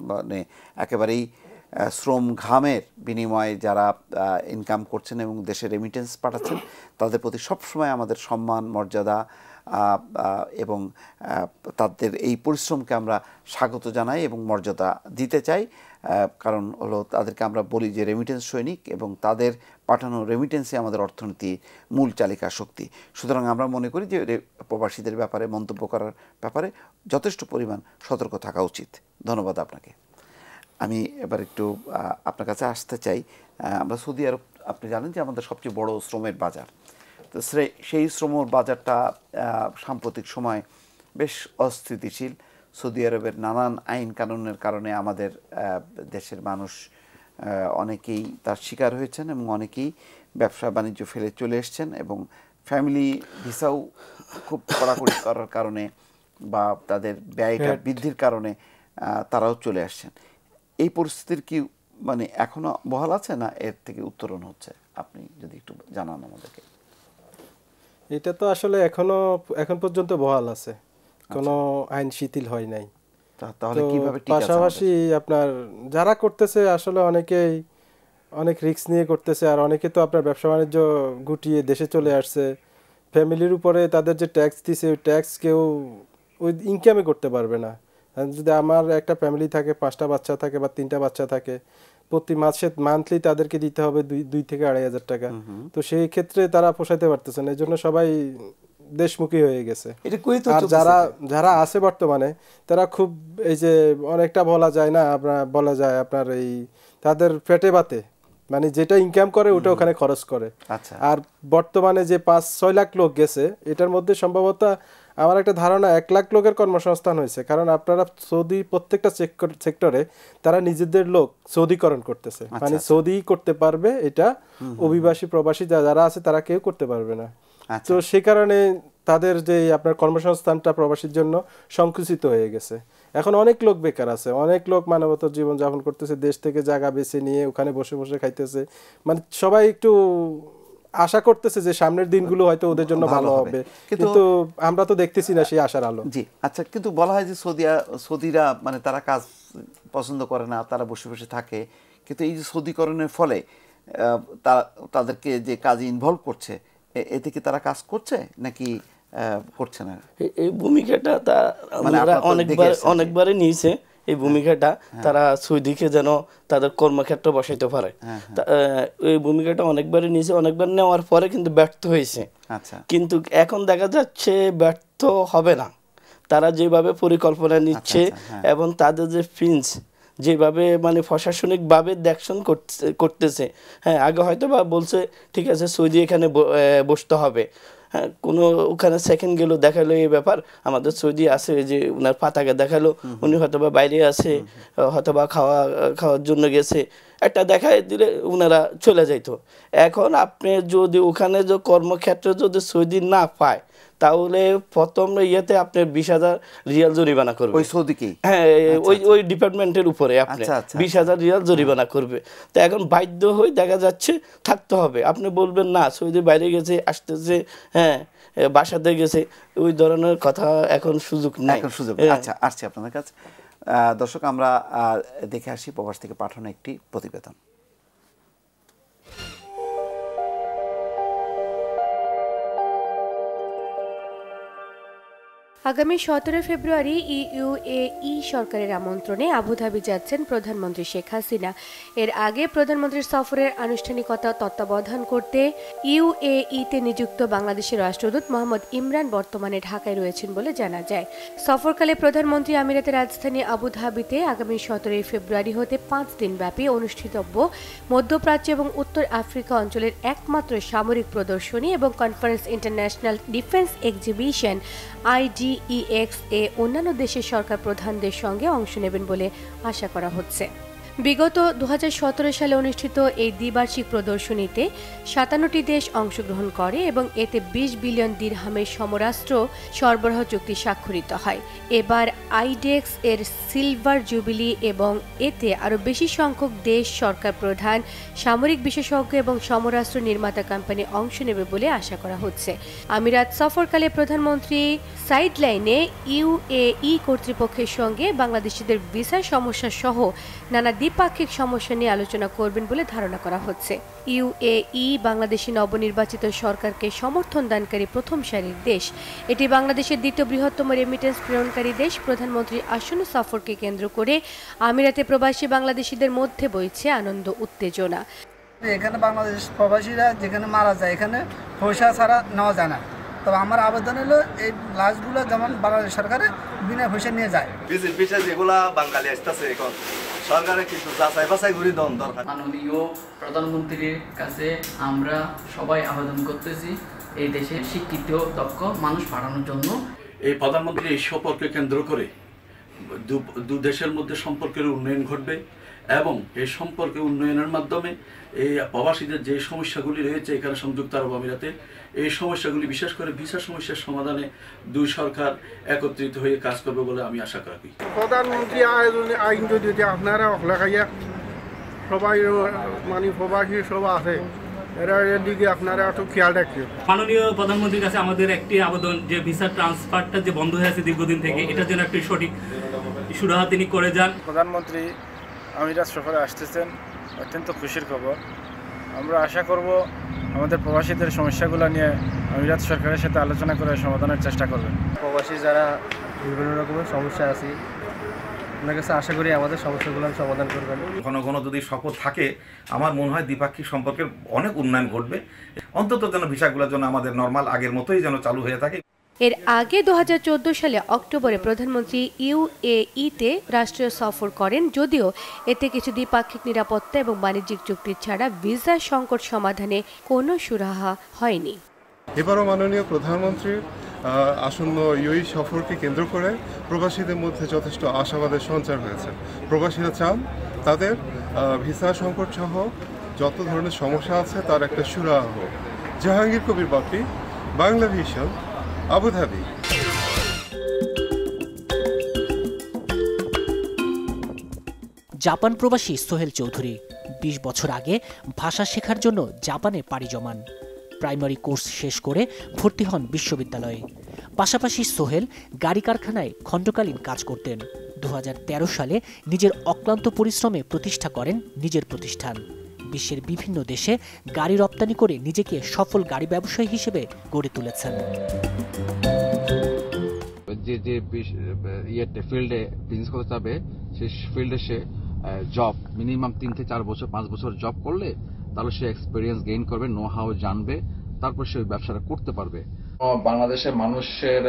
মানে একেবারেই শ্রম ঘামের বিনিময়ে যারা ইনকাম করছেন এবং দেশে রেমিটেন্স পাঠাচ্ছেন, তাদের প্রতি সবসময় আমাদের সম্মান, মর্যাদা এবং তাদের এই পরিশ্রমকে আমরা স্বাগত জানাই এবং মর্যাদা দিতে চাই। কারণ হলো তাদেরকে আমরা বলি যে রেমিটেন্স সৈনিক, এবং তাদের পাঠানো রেমিটেন্সই আমাদের অর্থনীতির মূল চালিকা শক্তি। সুতরাং আমরা মনে করি যে প্রবাসীদের ব্যাপারে মন্তব্য করার ব্যাপারে যথেষ্ট পরিমাণ সতর্ক থাকা উচিত। ধন্যবাদ আপনাকে। আমি এবার একটু আপনার কাছে আসতে চাই। আমরা সৌদি আরব, আপনি জানেন যে আমাদের সবচেয়ে বড় শ্রমের বাজার। তো সেই শ্রমের বাজারটা সাম্প্রতিক সময় বেশ অস্থিতিশীল। সৌদি আরবের নানান আইন কানুনের কারণে আমাদের দেশের মানুষ অনেকেই তার শিকার হয়েছেন এবং অনেকেই ব্যবসা বাণিজ্য ফেলে চলে এসছেন এবং ফ্যামিলি ভিসাও খুব কড়াকড়ি করার কারণে বা তাদের ব্যয়টা বৃদ্ধির কারণে তারাও চলে আসছেন। এই পরিস্থিতির কি মানে এখনো বহাল আছে না এর থেকে উত্তরণ হচ্ছে? আপনি যদি একটু জানান আমাদেরকে। এটা তো আসলে এখন পর্যন্ত বহাল আছে, কোনো আইন শিথিল হয় নাই। তাহলে কিভাবে ঠিক আছে? পাশাপাশি আপনার যারা করতেছে আসলে অনেকেই অনেক রিস্ক নিয়ে করতেছে, আর অনেকে তো আপনার ব্যবসা বাণিজ্য গুটিয়ে দেশে চলে আসছে। ফ্যামিলির উপরে তাদের যে ট্যাক্স দিছে ওই ট্যাক্স কেউ ওই ইনকামে করতে পারবে না। যদি আমার একটা ফ্যামিলি থাকে, 5টা বাচ্চা থাকে বা 3টা বাচ্চা থাকে, প্রতি মাসে মান্থলি তাদেরকে দিতে হবে 2 থেকে 2,500 টাকা। তো সেই ক্ষেত্রে তারা পোষাইতে পারতেছে না, এই জন্য সবাই দেশমুখী হয়ে গেছে। আর যারা আছে বর্তমানে তারা খুব এই যে অনেকটা বলা যায় আপনার এই তাদের পেটে বাতে, মানে যেটা ইনকাম করে ওটা ওখানে খরচ করে। আর বর্তমানে যে 5-6 লাখ লোক গেছে, এটার মধ্যে সম্ভবত আমার একটা ধারণা 1 লাখ লোকের কর্মসংস্থান হয়েছে। কারণ আপনারা সৌদি প্রত্যেকটা সেক্টরে তারা নিজেদের লোক সৌদিকরণ করতেছে, মানে সৌদি করতে পারবে, এটা অভিবাসী প্রবাসী যারা আছে তারা কেউ করতে পারবে না। তো সেই কারণে তাদের যে আপনার কর্মসংস্থানটা প্রবাসীর জন্য সংকুচিত হয়ে গেছে। এখন অনেক লোক বেকার আছে, অনেক লোক মানবত জীবন যাপন করতেছে, দেশ থেকে জায়গা বেছে নিয়ে ওখানে বসে বসে খাইতেছে। মানে সবাই একটু আশা করতেছে যে সামনের দিনগুলো হয়তো ওদের জন্য ভালো হবে, কিন্তু আমরা তো দেখতেছি না সেই আশার আলো। জি আচ্ছা, কিন্তু বলা হয় যে সৌদিরা মানে তারা কাজ পছন্দ করে না, তারা বসে বসে থাকে। কিন্তু এই যে সৌদিকরণের ফলে তাদেরকে যে কাজে ইনভলভ করছে, এতে কি তারা কাজ করছে নাকি করছে না? এই ভূমিকাটা আমরা অনেকবারই নিয়েছে। এই ভূমিকাটা তারা সৌদিকে যেন তাদের কর্মক্ষেত্র বসাইতে পারে, এই ভূমিকাটা অনেকবারই নিয়েছে। অনেকবার নেওয়ার পরে কিন্তু ব্যর্থ হয়েছে। কিন্তু এখন দেখা যাচ্ছে ব্যর্থ হবে না। তারা যেভাবে পরিকল্পনা নিচ্ছে এবং তাদের যে ফিন্স যেভাবে মানে প্রশাসনিকভাবে দেখশন করতেছে, হ্যাঁ আগে হয়তো বা বলছে ঠিক আছে সৌদি এখানে বসতে হবে, হ্যাঁ কোনো ওখানে সেকেন্ড গেল দেখালো এই ব্যাপার আমাদের সৌদি আছে, যে ওনার পাতাকে দেখালো উনি হয়তো বা বাইরে আছে, হয়তো বা খাওয়ার জন্য গেছে, একটা দেখাই দিলে ওনারা চলে যাইতো। এখন আপনি যদি ওখানে যে কর্মক্ষেত্র যদি সৌদি না পায়, তাহলে প্রথম ইয়েতে আপনার 20,000 রিয়াল জরিমানা করবে ওই সৌদিকে, হ্যাঁ ওই ডিপার্টমেন্টের উপরে আপনি 20,000 রিয়াল জরিমানা করবে। তো এখন বাধ্য হয়ে দেখা যাচ্ছে থাকতে হবে। আপনি বলবেন না সৌদি বাইরে গেছে আসতেছে, হ্যাঁ বাসাতে গেছে, ওই ধরনের কথা এখন সুযোগ নাই। আচ্ছা আসছি আপনাদের কাছে। দর্শক আমরা দেখে আসি প্রবাস থেকে পাঠানো একটি প্রতিবেদন। আগামী 17 ফেব্রুয়ারি ইউএই সরকারের আমন্ত্রণে আবুধাবি যাচ্ছেন প্রধানমন্ত্রী শেখ হাসিনা। এর আগে প্রধানমন্ত্রীর সফরের আনুষ্ঠানিকতা তত্ত্বাবধান করতে ইউএইতে নিযুক্ত বাংলাদেশের রাষ্ট্রদূত মোহাম্মদ ইমরান বর্তমানে ঢাকায় রয়েছেন বলে জানা যায়। সফরকালে প্রধানমন্ত্রী আমিরাতের রাজধানী আবুধাবিতে আগামী 17 ফেব্রুয়ারি হতে 5 দিনব্যাপী অনুষ্ঠিতব্য মধ্যপ্রাচ্য এবং উত্তর আফ্রিকা অঞ্চলের একমাত্র সামরিক প্রদর্শনী এবং conference international defence exhibition IDEX এ অন্যান্য দেশের সরকার প্রধানদের সঙ্গে অংশ নেবেন বলে আশা করা হচ্ছে। বিগত 2017 সালে অনুষ্ঠিত এই দ্বিবার্ষিক প্রদর্শনীতে 57টি দেশ অংশগ্রহণ করে এবং এতে 20 বিলিয়ন দিরহামের সমরাস্ত্র সরবরাহ চুক্তি স্বাক্ষরিত হয়। এবার আইডেক্স এর সিলভার জুবিলি এবং এতে আরও বেশি সংখ্যক দেশ, সরকার প্রধান, সামরিক বিশেষজ্ঞ এবং সমরাস্ত্র নির্মাতা কোম্পানি অংশ নেবে বলে আশা করা হচ্ছে। আমিরাত সফরকালে প্রধানমন্ত্রী সাইডলাইনে ইউএই কর্তৃপক্ষের সঙ্গে বাংলাদেশিদের ভিসা সমস্যা সহ নানা দ্বিপাক্ষিক সমস্যা নিয়ে আলোচনা করবেন বলে ধারণা করা হচ্ছে। ইউএই বাংলাদেশি নবনির্বাচিত সরকারকে সমর্থন দানকারী প্রথম সারির দেশ। এটি বাংলাদেশের দ্বিতীয় বৃহত্তম রেমিটেন্স প্রেরণকারী দেশ। প্রধানমন্ত্রীর আসন্ন সফরকে কেন্দ্র করে আমিরাতে প্রবাসী বাংলাদেশিদের মধ্যে বইছে আনন্দ উত্তেজনা। এখানে বাংলাদেশ প্রবাসীরা যেখানে মারা যায় এখানে পয়সা ছাড়া নেওয়া যায় না। তবে আমার আবেদন হলো এই লাশগুলো যেমন বাংলাদেশ সরকারে বিনা পয়সা নিয়ে যায়। যেগুলা বাঙালি আসতেছে এখন সরকারে কিছু যাচাই বাছাই করে দেওয়ার দরকার। মাননীয় প্রধানমন্ত্রীর কাছে আমরা সবাই আবেদন করতেছি এই দেশে শিক্ষিত দক্ষ মানুষ পাঠানোর জন্য। এই প্রধানমন্ত্রীর এই সফরকে কেন্দ্র করে দু দেশের মধ্যে সম্পর্কের উন্নয়ন ঘটবে এবং এই সম্পর্কের উন্নয়নের মাধ্যমে এই প্রবাসীদের যে সমস্যাগুলি রয়েছে এখানে সংযুক্ত আরব আমিরাতে এই সমস্যাগুলি বিশেষ করে ভিসা সমস্যার সমাধানে দুই সরকার একত্রিত হয়ে কাজ করবে বলে আমি আশা করি। প্রধানমন্ত্রী আইন যদি আপনারা অখলাখাইয়া সবাই মানে প্রবাসী সব আছে এরা এদিকে আপনারা একটু খেয়াল রাখবেন। মাননীয় প্রধানমন্ত্রীর কাছে আমাদের একটি আবেদন যে ভিসা ট্রান্সফারটা যে বন্ধ হয়ে আছে দীর্ঘদিন থেকে, এটার জন্য একটি সঠিক সুরাহা তিনি করে যান। প্রধানমন্ত্রী আমিরাত সফরে আসতেছেন, অত্যন্ত খুশির খবর। আমরা আশা করব আমাদের প্রবাসীদের সমস্যাগুলো নিয়ে আমিরাত সরকারের সাথে আলোচনা করে সমাধানের চেষ্টা করবেন। প্রবাসী যারা বিভিন্ন রকমের সমস্যা আছে, আপনার কাছে আশা করি আমাদের সমস্যাগুলো সমাধান করবেন। ঘন ঘন যদি সফর থাকে আমার মনে হয় দ্বিপাক্ষিক সম্পর্কের অনেক উন্নয়ন ঘটবে। অন্তত যেন ভিসাগুলোর জন্য আমাদের নর্মাল আগের মতোই যেন চালু হয়ে থাকে। এর আগে 2014 সালে অক্টোবরে প্রধানমন্ত্রী ইউএইতে রাষ্ট্রীয় সফর করেন, যদিও এতে কিছু দ্বিপাক্ষিক নিরাপত্তা এবং বাণিজ্যিক চুক্তি ছাড়া ভিসা সংকট সমাধানে কোনো সুরাহা হয়নি। এবারও মাননীয় প্রধানমন্ত্রীর আসন্ন ইউএই সফরকে কেন্দ্র করে প্রবাসীদের মধ্যে যথেষ্ট আশাবাদের সঞ্চার হয়েছে। প্রবাসীরা চান তাদের ভিসা সংকট সহ যত ধরনের সমস্যা আছে তার একটা সুরাহা হোক। জাহাঙ্গীর কবির বাপি, বাংলা ভিশন, আবুধাবি। জাপান প্রবাসী সোহেল চৌধুরী 20 বছর আগে ভাষা শেখার জন্য জাপানে পাড়ি জমান। প্রাইমারি কোর্স শেষ করে ভর্তি হন বিশ্ববিদ্যালয়ে। পাশাপাশি সোহেল গাড়ি কারখানায় খণ্ডকালীন কাজ করতেন। 2013 সালে নিজের অক্লান্ত পরিশ্রমে প্রতিষ্ঠা করেন নিজের প্রতিষ্ঠান। বিশ্বের বিভিন্ন দেশে গাড়ি রপ্তানি করে নিজেকে সফল গাড়ি ব্যবসায়ী হিসেবে গড়ে তুলেছেন। যে ফিল্ডে বিজনেস করতে যাবে সেই ফিল্ডে সে জব মিনিমাম 3 থেকে 4 বছর 5 বছর জব করলে তাহলে সে এক্সপিরিয়েন্স গেইন করবে, নো হাউ জানবে, তারপর সে ব্যবসাটা করতে পারবে। বাংলাদেশের মানুষের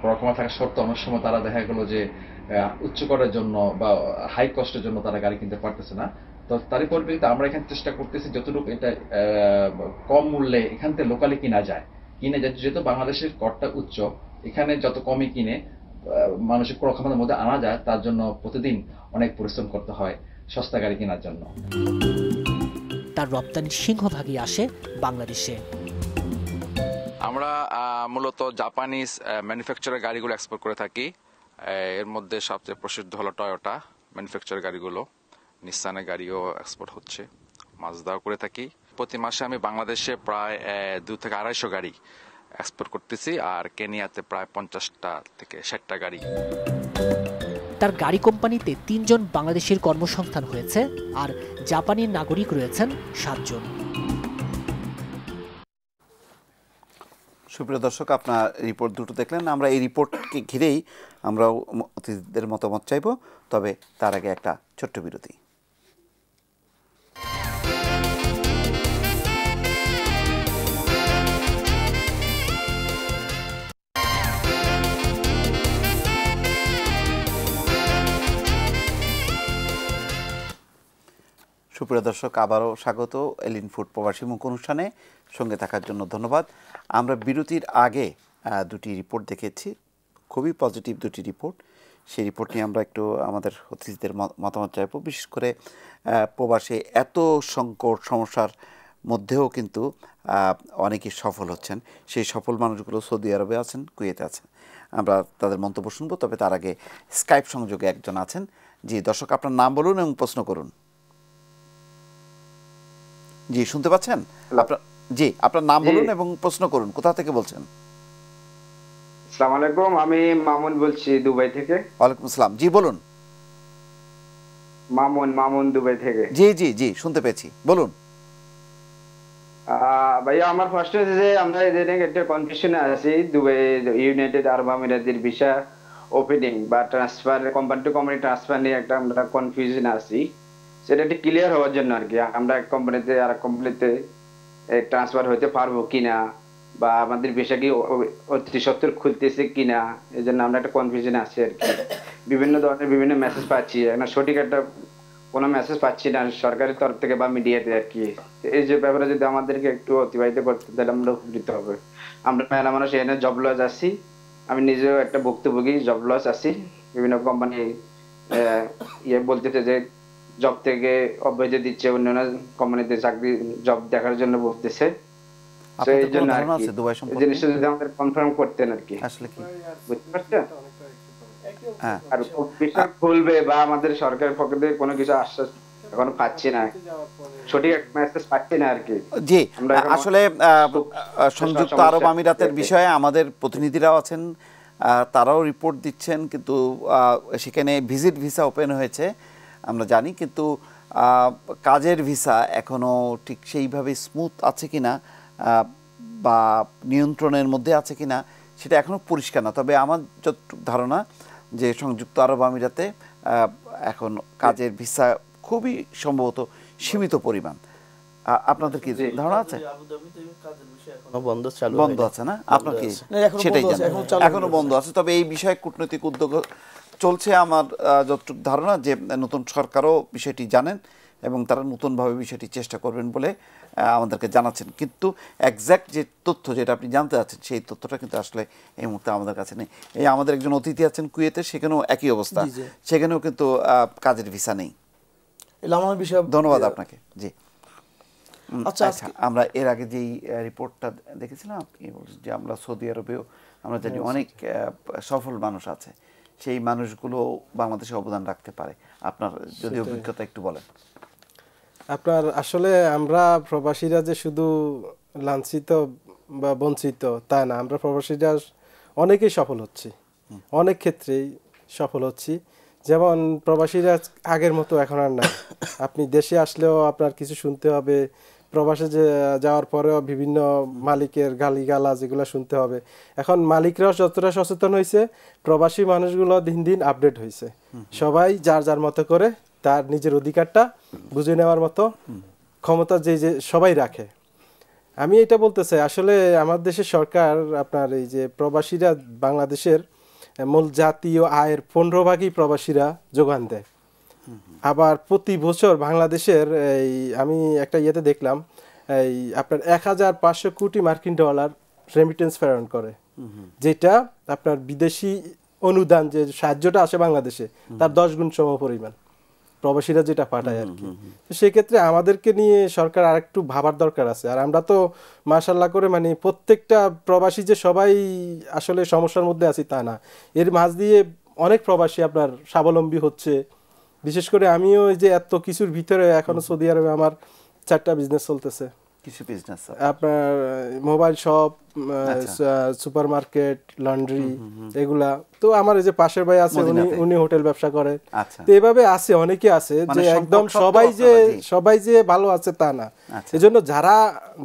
পড়াশোনা থাকা সত্ত্বেও অনেক সময় তারা দেখা গেল যে উচ্চ করের জন্য বা হাই কস্টের জন্য তারা গাড়ি কিনতে পারতেছে না। তো তারই পরিপ্রেক্ষিতে আমরা এখানে চেষ্টা করতেছি যতটুকু এটা কম মূল্যে এখান থেকে লোকালি কিনা যায়, যেহেতু বাংলাদেশের করটা উচ্চ, এখানে যত কমই কিনে মানুষের ক্রয় ক্ষমতার মধ্যে আনা যায়, তার জন্য প্রতিদিন অনেক পরিশ্রম করতে হয় সস্তা গাড়ি কেনার জন্য। তার রপ্তানির সিংহভাগই আসে বাংলাদেশে। আমরা মূলত জাপানিজ ম্যানুফ্যাকচারের গাড়িগুলো এক্সপোর্ট করে থাকি। এর মধ্যে সবচেয়ে প্রসিদ্ধ হলো টয়োটা ম্যানুফ্যাকচার গাড়িগুলো, নিসানের গাড়িও এক্সপোর্ট হচ্ছে, মাজদাও করে থাকি। প্রতি মাসে আমি বাংলাদেশে প্রায় 2 থেকে 250 গাড়ি এক্সপোর্ট করতেছি, আর কেনিয়াতে প্রায় 50টা থেকে 60টা গাড়ি। তার গাড়ি কোম্পানিতে 3 জন বাংলাদেশের কর্মসংস্থান হয়েছে, আর জাপানি নাগরিক রয়েছেন 7 জন। সুপ্রিয় দর্শক, আপনার রিপোর্ট দুটো দেখলেন। আমরা এই রিপোর্টকে ঘিরেই আমরা অতিথিদের মতামত চাইব, তবে তার আগে একটা ছোট্ট বিরতি। সুপ্রিয় দর্শক, আবারও স্বাগত এলিন ফুড প্রবাসী মুখ অনুষ্ঠানে। সঙ্গে থাকার জন্য ধন্যবাদ। আমরা বিরতির আগে দুটি রিপোর্ট দেখেছি, খুবই পজিটিভ দুটি রিপোর্ট। সেই রিপোর্ট নিয়ে আমরা একটু আমাদের অতিথিদের মতামত চাইব। বিশেষ করে প্রবাসে এত সংকট সমস্যার মধ্যেও কিন্তু অনেকেই সফল হচ্ছেন। সেই সফল মানুষগুলো সৌদি আরবে আছেন, কুয়েতে আছেন। আমরা তাদের মন্তব্য শুনবো, তবে তার আগে স্কাইপ সংযোগে একজন আছেন। জি দর্শক, আপনার নাম বলুন এবং প্রশ্ন করুন। জি, শুনতে পাচ্ছেন? জি, আপনার নাম বলুন এবং প্রশ্ন করুন। কোথা থেকে বলছেন? আসসালামু আলাইকুম, আমি মামুন বলছি দুবাই থেকে। ওয়ালাইকুম আসসালাম। জি বলুন। মামুন দুবাই থেকে। জি জি জি, শুনতে পেয়েছি, বলুন। ভাইয়া, আমার ফার্স্ট হচ্ছে যে আমরা এদের একটা কনফিউশনে আছি। দুবাই ইউনাইটেড আরব আমিরাতের ভিসা ওপেনিং বা transfer, company to company transfer নিয়ে একটা আমরা কনফিউশনে আছি। সেটা একটু ক্লিয়ার হওয়ার জন্য আর কি, আমরা এক কোম্পানিতে আর এক কোম্পানিতে ট্রান্সফার হতে পারবো কিনা, বা আমাদের ভিসা কি অতি সত্তর খুলতেছে কিনা, এই জন্য আমরা একটা কনফিউশনে আছি আর কি। বিভিন্ন ধরনের বিভিন্ন মেসেজ পাচ্ছি, একটা সঠিক একটা কোনো মেসেজ পাচ্ছি না সরকারের তরফ থেকে বা মিডিয়াতে আর কি। এই যে ব্যাপারে যদি আমাদেরকে একটু অতিবাহিত করতে, তাহলে আমরা উপকৃত হবে। আমরা মেলা মানুষ এখানে জব লস আছি, আমি নিজেও একটা ভুক্তভোগী, জব লস আছি। বিভিন্ন কোম্পানি বলতেছে যে জব থেকে অব্যাহতি দিচ্ছে, অন্যান্য কোম্পানিতে চাকরি জব দেখার জন্য বলতেছে। আপনাদের কোনো ধারণা আছে দুবাই সম্পর্কে? জিনিসটা যদি আমাদের কনফার্ম করতেন আর কি। আসলে কি বুঝতে পারছেন? আর অফিসার খুলবে বা আমাদের সরকারের পক্ষ থেকে কোনো কিছু আশ্বাস এখনো পাচ্ছি না, সঠিক একটা মেসেজ পাচ্ছি না আর কি। জি, আসলে সংযুক্ত আরব আমিরাতের বিষয়ে আমাদের প্রতিনিধিরাও আছেন, তারাও রিপোর্ট দিচ্ছেন, কিন্তু সেখানে ভিজিট ভিসা ওপেন হয়েছে আমরা জানি, কিন্তু কাজের ভিসা এখনও ঠিক সেইভাবে স্মুথ আছে কিনা বা নিয়ন্ত্রণের মধ্যে আছে কিনা সেটা এখনও পরিষ্কার না। তবে আমার যতটুকু ধারণা যে সংযুক্ত আরব আমিরাতে এখন কাজের ভিসা খুবই সম্ভবত সীমিত পরিমাণ। আপনাদের কি ধারণা আছে? বন্ধ আছে না? আপনার কি সেটাই জানেন এখনো বন্ধ আছে? তবে এই বিষয়ে কূটনৈতিক উদ্যোগ চলছে। আমার যতটুকু ধারণা যে নতুন সরকারও বিষয়টি জানেন এবং তারা নতুনভাবে বিষয়টি চেষ্টা করবেন বলে আমাদেরকে জানাচ্ছেন। কিন্তু একজ্যাক্ট যে তথ্য যেটা আপনি জানতে চাচ্ছেন সেই তথ্যটা কিন্তু আসলে এই মুহূর্তে আমাদের কাছে নেই। এই আমাদের একজন অতিথি আছেন কুয়েতে, সেখানেও একই অবস্থা, সেখানেও কিন্তু কাজের ভিসা নেই। ধন্যবাদ আপনাকে। জি, আচ্ছা, আমরা এর আগে যেই রিপোর্টটা দেখেছিলাম আপনি বলছেন যে আমরা সৌদি আরবেও আমরা জানি অনেক সফল মানুষ আছে, সেই মানুষগুলো বাংলাদেশে অবদান রাখতে পারে। আপনার যদি অভিজ্ঞতা একটু বলেন। আপনার আসলে আমরা প্রবাসীরা যে শুধু লাঞ্ছিত বা বঞ্চিত তা না, আমরা প্রবাসীরা অনেকেই সফল হচ্ছি, অনেক ক্ষেত্রেই সফল হচ্ছি। যেমন প্রবাসীরা আগের মতো এখন আর না। আপনি দেশে আসলেও আপনার কিছু শুনতে হবে, প্রবাসে যাওয়ার পরেও বিভিন্ন মালিকের গালিগালা যেগুলো শুনতে হবে। এখন মালিকরাও যতটা সচেতন হয়েছে, প্রবাসী মানুষগুলো দিন দিন আপডেট হয়েছে। সবাই যার যার মতো করে তার নিজের অধিকারটা বুঝে নেওয়ার মতো ক্ষমতা যে সবাই রাখে। আমি এটা বলতে চাই, আসলে আমার দেশের সরকার আপনার এই যে প্রবাসীরা বাংলাদেশের মূল জাতীয় আয়ের 15% প্রবাসীরা যোগান দেয়। আবার প্রতি বছর বাংলাদেশের এই আমি একটা ইয়েতে দেখলাম এই আপনার 1500 কোটি মার্কিন ডলার রেমিটেন্স প্রেরণ করে, যেটা আপনার বিদেশি অনুদান যে সাহায্যটা আসে বাংলাদেশে তার 10 গুণ সম পরিমাণ প্রবাসীরা যেটা পাঠায় আর কি। সেক্ষেত্রে আমাদেরকে নিয়ে সরকার আরেকটু ভাবার দরকার আছে। আর আমরা তো মাশাআল্লাহ করে মানে প্রত্যেকটা প্রবাসী যে সবাই আসলে সমস্যার মধ্যে আছি তা না, এর মাঝ দিয়ে অনেক প্রবাসী আপনার স্বাবলম্বী হচ্ছে। বিশেষ করে আমিও যে এত কিছুর ভিতরে এখনো সৌদি আরবে আমার 4টা বিজনেস চলতেছে। কিছু বিজনেস আপনার mobile shop, super market, laundry, এগুলা তো আমার এই যে পাশের ভাই আছে উনি হোটেল ব্যবসা করে। তো এভাবে আছে, অনেকে আছে যে একদম সবাই যে ভালো আছে তা না। এজন্য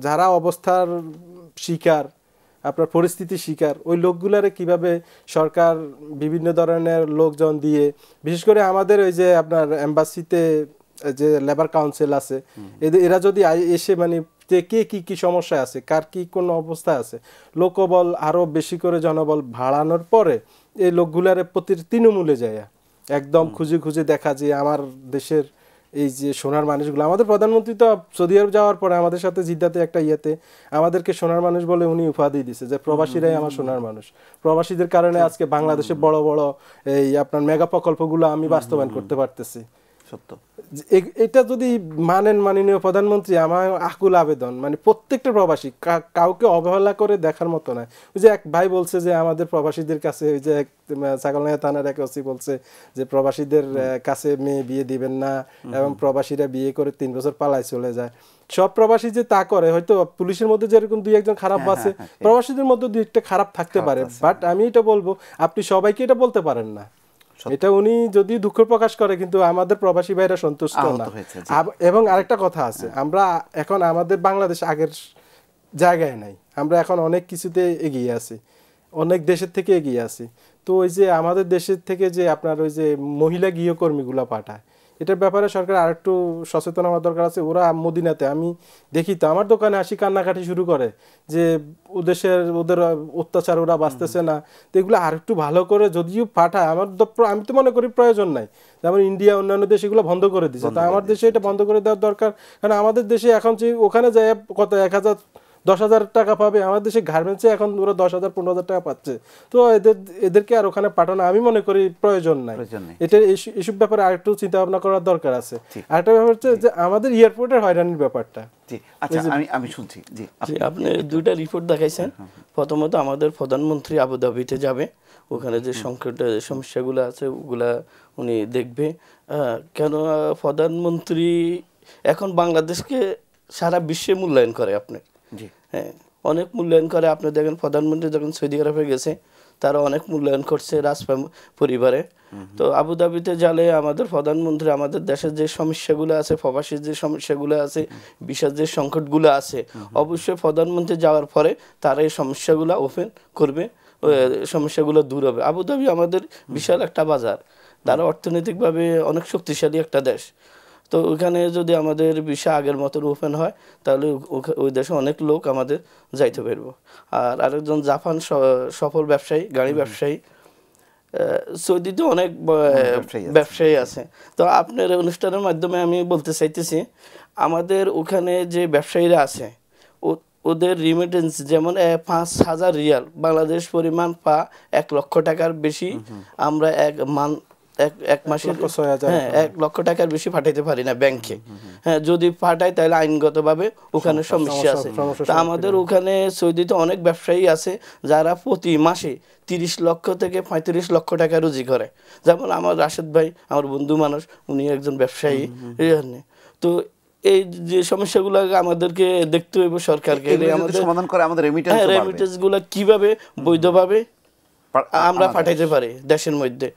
যারা অবস্থার শিকার, আপনার পরিস্থিতি শিকার, ওই লোকগুলারে কিভাবে সরকার বিভিন্ন ধরনের লোকজন দিয়ে, বিশেষ করে আমাদের ওই যে আপনার এম্বাসিতে যে লেবার কাউন্সিল আছে, এরা যদি এসে মানে কে কি সমস্যা আছে, কার কি কোন অবস্থা আছে, লোকবল আরো বেশি করে জনবল বাড়ানোর পরে এই লোকগুলারে প্রতি তৃণমূলে যায় একদম খুঁজে দেখা যে আমার দেশের এই যে সোনার মানুষগুলো। আমাদের প্রধানমন্ত্রী তো সৌদি আরব যাওয়ার পরে আমাদের সাথে জিদ্দাতে একটা ইয়েতে আমাদেরকে সোনার মানুষ বলে উনি উপাধি দিয়েছে যে প্রবাসীরাই আমার সোনার মানুষ। প্রবাসীদের কারণে আজকে বাংলাদেশে বড় বড় এই আপনার মেগা প্রকল্পগুলো আমি বাস্তবায়ন করতে পারতেছি। সত্য, এটা যদি মাননীয় প্রধানমন্ত্রী, আমার আকুল আবেদন মানে প্রত্যেকটা প্রবাসী, কাউকে অবহেলা করে দেখার মতো না। ওই যে এক ভাই বলছে যে আমাদের প্রবাসীদের কাছে, ওই যে ছাগলনাইয়া থানার এক ওসি বলছে যে প্রবাসীদের কাছে মেয়ে বিয়ে দিবেন না এবং প্রবাসীরা বিয়ে করে 3 বছর পালায় চলে যায়। সব প্রবাসী যে তা করে, হয়তো পুলিশের মধ্যে যেরকম 2-1 খারাপ আছে, প্রবাসীদের মধ্যে 2-1 খারাপ থাকতে পারে, বাট আমি এটা বলবো আপনি সবাইকে এটা বলতে পারেন না। এটা উনি যদি দুঃখ প্রকাশ করে, কিন্তু আমাদের প্রবাসী ভাইরা সন্তুষ্ট না। এবং আরেকটা কথা আছে, আমরা এখন আমাদের বাংলাদেশ আগের জায়গায় নাই, আমরা এখন অনেক কিছুতে এগিয়ে আছি, অনেক দেশের থেকে এগিয়ে আছি। তো ওই যে আমাদের দেশের থেকে যে আপনার ওই যে মহিলা গৃহকর্মীগুলো পাঠায়, এটার ব্যাপারে সরকার আরেকটু সচেতন হওয়ার দরকার আছে। ওরা মদিনাতে আমি দেখি তো আমার দোকানে আসি কান্নাকাটি শুরু করে যে ওদের অত্যাচার ওরা বাঁচতেছে না। তো এগুলো আরেকটু ভালো করে যদিও পাঠায়, আমি তো মনে করি প্রয়োজন নাই। যেমন ইন্ডিয়া অন্যান্য দেশ এগুলো বন্ধ করে দিচ্ছে, তা আমার দেশে এটা বন্ধ করে দেওয়ার দরকার। কারণ আমাদের দেশে এখন যে ওখানে যায় কত 1000 10,000 টাকা পাবে, আমাদের দেশে গার্মেন্টসে এখন ওরা 10,000 15,000 টাকা পাচ্ছে। তো এদেরকে আর ওখানে পাঠানো আমি মনে করি প্রয়োজন নাই। এটা এইসব ব্যাপারে আরেকটু চিন্তা ভাবনা করার দরকার আছে। আরেকটা ব্যাপার হচ্ছে যে আমাদের এয়ারপোর্টের হয়রানির ব্যাপারটা। আমি শুনছি। জি, আপনি দুইটা রিপোর্ট দেখাইছেন। প্রথমত আমাদের প্রধানমন্ত্রী আবুধাবিতে যাবে, ওখানে যে সমস্যাগুলো আছে ওগুলা উনি দেখবে। কেন প্রধানমন্ত্রী এখন বাংলাদেশকে সারা বিশ্বে মূল্যায়ন করে আপনার, হ্যাঁ অনেক মূল্যায়ন করে। আপনি দেখেন প্রধানমন্ত্রী যখন সৌদি আরবে গেছে তারা অনেক মূল্যায়ন করছে পরিবারে। তো আবুধাবিতে গেলে আমাদের প্রধানমন্ত্রী আমাদের দেশের যে সমস্যাগুলো আছে, প্রবাসীর যে সমস্যাগুলো আছে, বিশেষ যে সংকটগুলো আছে, অবশ্যই প্রধানমন্ত্রী যাওয়ার পরে তারা এই সমস্যাগুলো ওপেন করবে, সমস্যাগুলো দূর হবে। আবুধাবি আমাদের বিশাল একটা বাজার, তারা অর্থনৈতিকভাবে অনেক শক্তিশালী একটা দেশ। তো ওখানে যদি আমাদের বিষয় আগের মতন ওপেন হয় তাহলে ওই দেশে অনেক লোক আমাদের যাইতে পারবো। আর আরেকজন জাপান সফল ব্যবসায়ী, গাড়ি ব্যবসায়ী, সৌদিতে অনেক ব্যবসায়ী আছে। তো আপনার অনুষ্ঠানের মাধ্যমে আমি বলতে চাইতেছি আমাদের ওখানে যে ব্যবসায়ীরা আছে ওদের রিমিটেন্স যেমন 5,000 রিয়াল বাংলাদেশ পরিমাণ 1 লক্ষ টাকার বেশি আমরা এক মাসে 1 লক্ষ টাকার বেশি পাঠাইতে পারি না ব্যাংকে। হ্যাঁ, যদি পাঠাই তাহলে আইনগতভাবে ওখানে সমস্যা আছে। তা আমাদের ওখানে সৌদিতে অনেক ব্যবসায়ী আছে যারা প্রতি মাসে 30 লক্ষ থেকে 35 লক্ষ টাকা রুজি করে। যেমন আমার রাশেদ ভাই আমার বন্ধু মানুষ, উনি একজন ব্যবসায়ী। তো এই যে সমস্যাগুলো আমাদেরকে দেখতে হইব সরকারকে, আমাদের সমাধান করে আমাদের রেমিটেন্স গুলো কিভাবে বৈধভাবে আমরা পাঠাইতে পারি দেশের মধ্যে,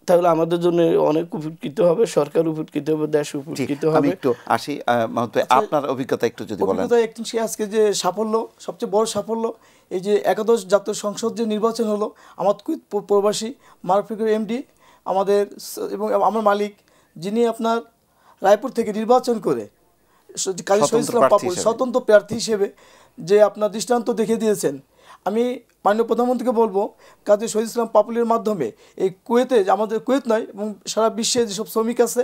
তাহলে আমাদের জন্য অনেক উপকৃত হবে, সরকার উপকৃত হবে, দেশ উপকৃত হবে। আমি একটু আসি আপনার অভিজ্ঞতা একটু যদি বলেন। আজকে যে সাফল্য, সবচেয়ে বড় সাফল্য এই যে একাদশ জাতীয় সংসদ যে নির্বাচন হলো, আমার প্রবাসী মারফিকুর এমডি আমাদের এবং আমার মালিক যিনি আপনার রায়পুর থেকে নির্বাচন করে কাজী শহীদ ইসলাম পাপুল স্বতন্ত্র প্রার্থী হিসেবে যে আপনার দৃষ্টান্ত দেখে দিয়েছেন, আমি মাননীয় প্রধানমন্ত্রীকে বলবো কাজী শহীদ ইসলাম পাপুলের মাধ্যমে এই কুয়েতে, আমাদের কুয়েত নয় এবং সারা বিশ্বে যেসব শ্রমিক আছে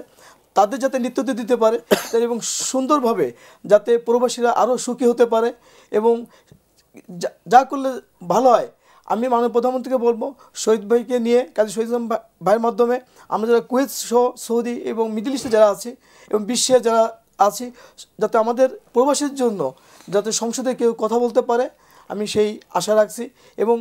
তাদের যাতে নেতৃত্ব দিতে পারে এবং সুন্দরভাবে যাতে প্রবাসীরা আরও সুখী হতে পারে এবং যা করলে ভালো হয়। আমি মাননীয় প্রধানমন্ত্রীকে বলবো শহীদ ভাইকে নিয়ে, কাজী শহীদ ইসলাম ভাইয়ের মাধ্যমে আমরা যারা কুয়েত সহ সৌদি এবং মিডল ইস্টে যারা আছি এবং বিশ্বে যারা আছি, যাতে আমাদের প্রবাসীর জন্য যাতে সংসদে কেউ কথা বলতে পারে, আমি সেই আশা রাখছি। এবং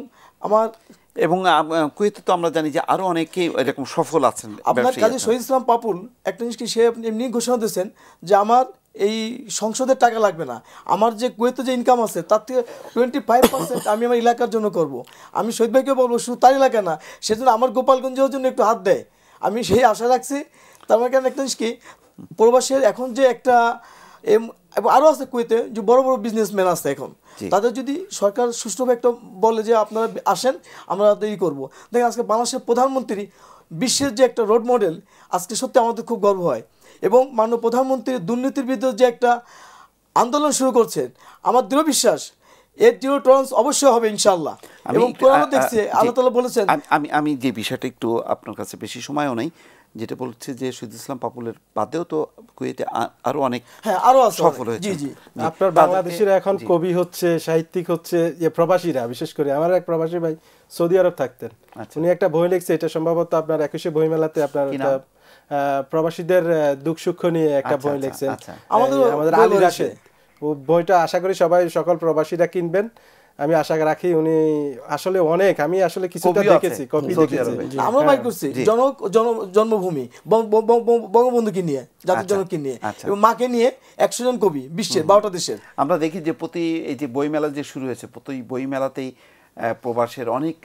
কুয়েতে তো আমরা জানি যে আরো অনেকে এরকম সফল আছেন। আপনার কাজী শহীদ ইসলাম পাপুল একটা জিনিস কি সে এমনি ঘোষণা দিয়েছেন যে আমার এই সংসদের টাকা লাগবে না, আমার যে কুয়েতে যে ইনকাম আছে তার থেকে 25% আমি আমার এলাকার জন্য করব। আমি শহীদ ভাইকে বলবো শুধু তার এলাকা না, সেজন্য আমার গোপালগঞ্জের জন্য একটু হাত দেয়, আমি সেই আশা রাখছি। তার মানে কেন একটা জিনিস কি প্রবাসের এখন যে একটা আরও আছে কুয়েতে যে বড় বড় বিজনেসম্যান আছে এখন, তাদের যদি সরকার সুষ্ঠুভাবে একটা বলে যে আপনারা আসেন আমরা তৈরি করবো। দেখেন আজকে বাংলাদেশের প্রধানমন্ত্রী বিশ্বের যে একটা রোড মডেল, আজকে সত্যি আমাদের খুব গর্ব হয়। এবং মাননীয় প্রধানমন্ত্রী দুর্নীতির বিরুদ্ধে যে একটা আন্দোলন শুরু করছেন, আমার দৃঢ় বিশ্বাস এর জিরো টলারেন্স অবশ্যই হবে ইনশাআল্লাহ। এবং কোরআনও দেখছে আল্লাহ তাআলা বলেছেন। আমি যে বিষয়টা একটু আপনার কাছে বেশি সময়ও নেই, যেটা বলছে যে শহীদ ইসলাম পাপুলের বাদেও তো কুয়েতে আরো অনেক আরো সফল হয়েছে। জি জি, আপনার বাংলাদেশের এখন কবি হচ্ছে, সাহিত্যিক হচ্ছে, যে প্রবাসীরা বিশেষ করে আমার এক প্রবাসী ভাই সৌদি আরব থাকতেন, উনি একটা বই লিখছে, এটা সম্ভবত আপনার 21শে বইমেলাতে আপনার প্রবাসীদের দুঃখ সুখ নিয়ে একটা বই লিখছেন আমাদের আলী রাশেদ। ও বইটা আশা করি সবাই সকল প্রবাসীরা কিনবেন, আমি আশা রাখি। উনি আসলে অনেক, আমি আসলে কিছুটা দেখেছি, কপি দেখেছি। আমরা বাইক করছি জন্মভূমি বঙ্গবন্ধুকে নিয়ে, জাতির জনককে নিয়ে এবং মাকে নিয়ে 100 জন কবি বিশ্বের 12টা দেশের। আমরা দেখি যে প্রতি এই যে বইমেলা যে শুরু হয়েছে, প্রতি বইমেলাতেই প্রবাসের অনেক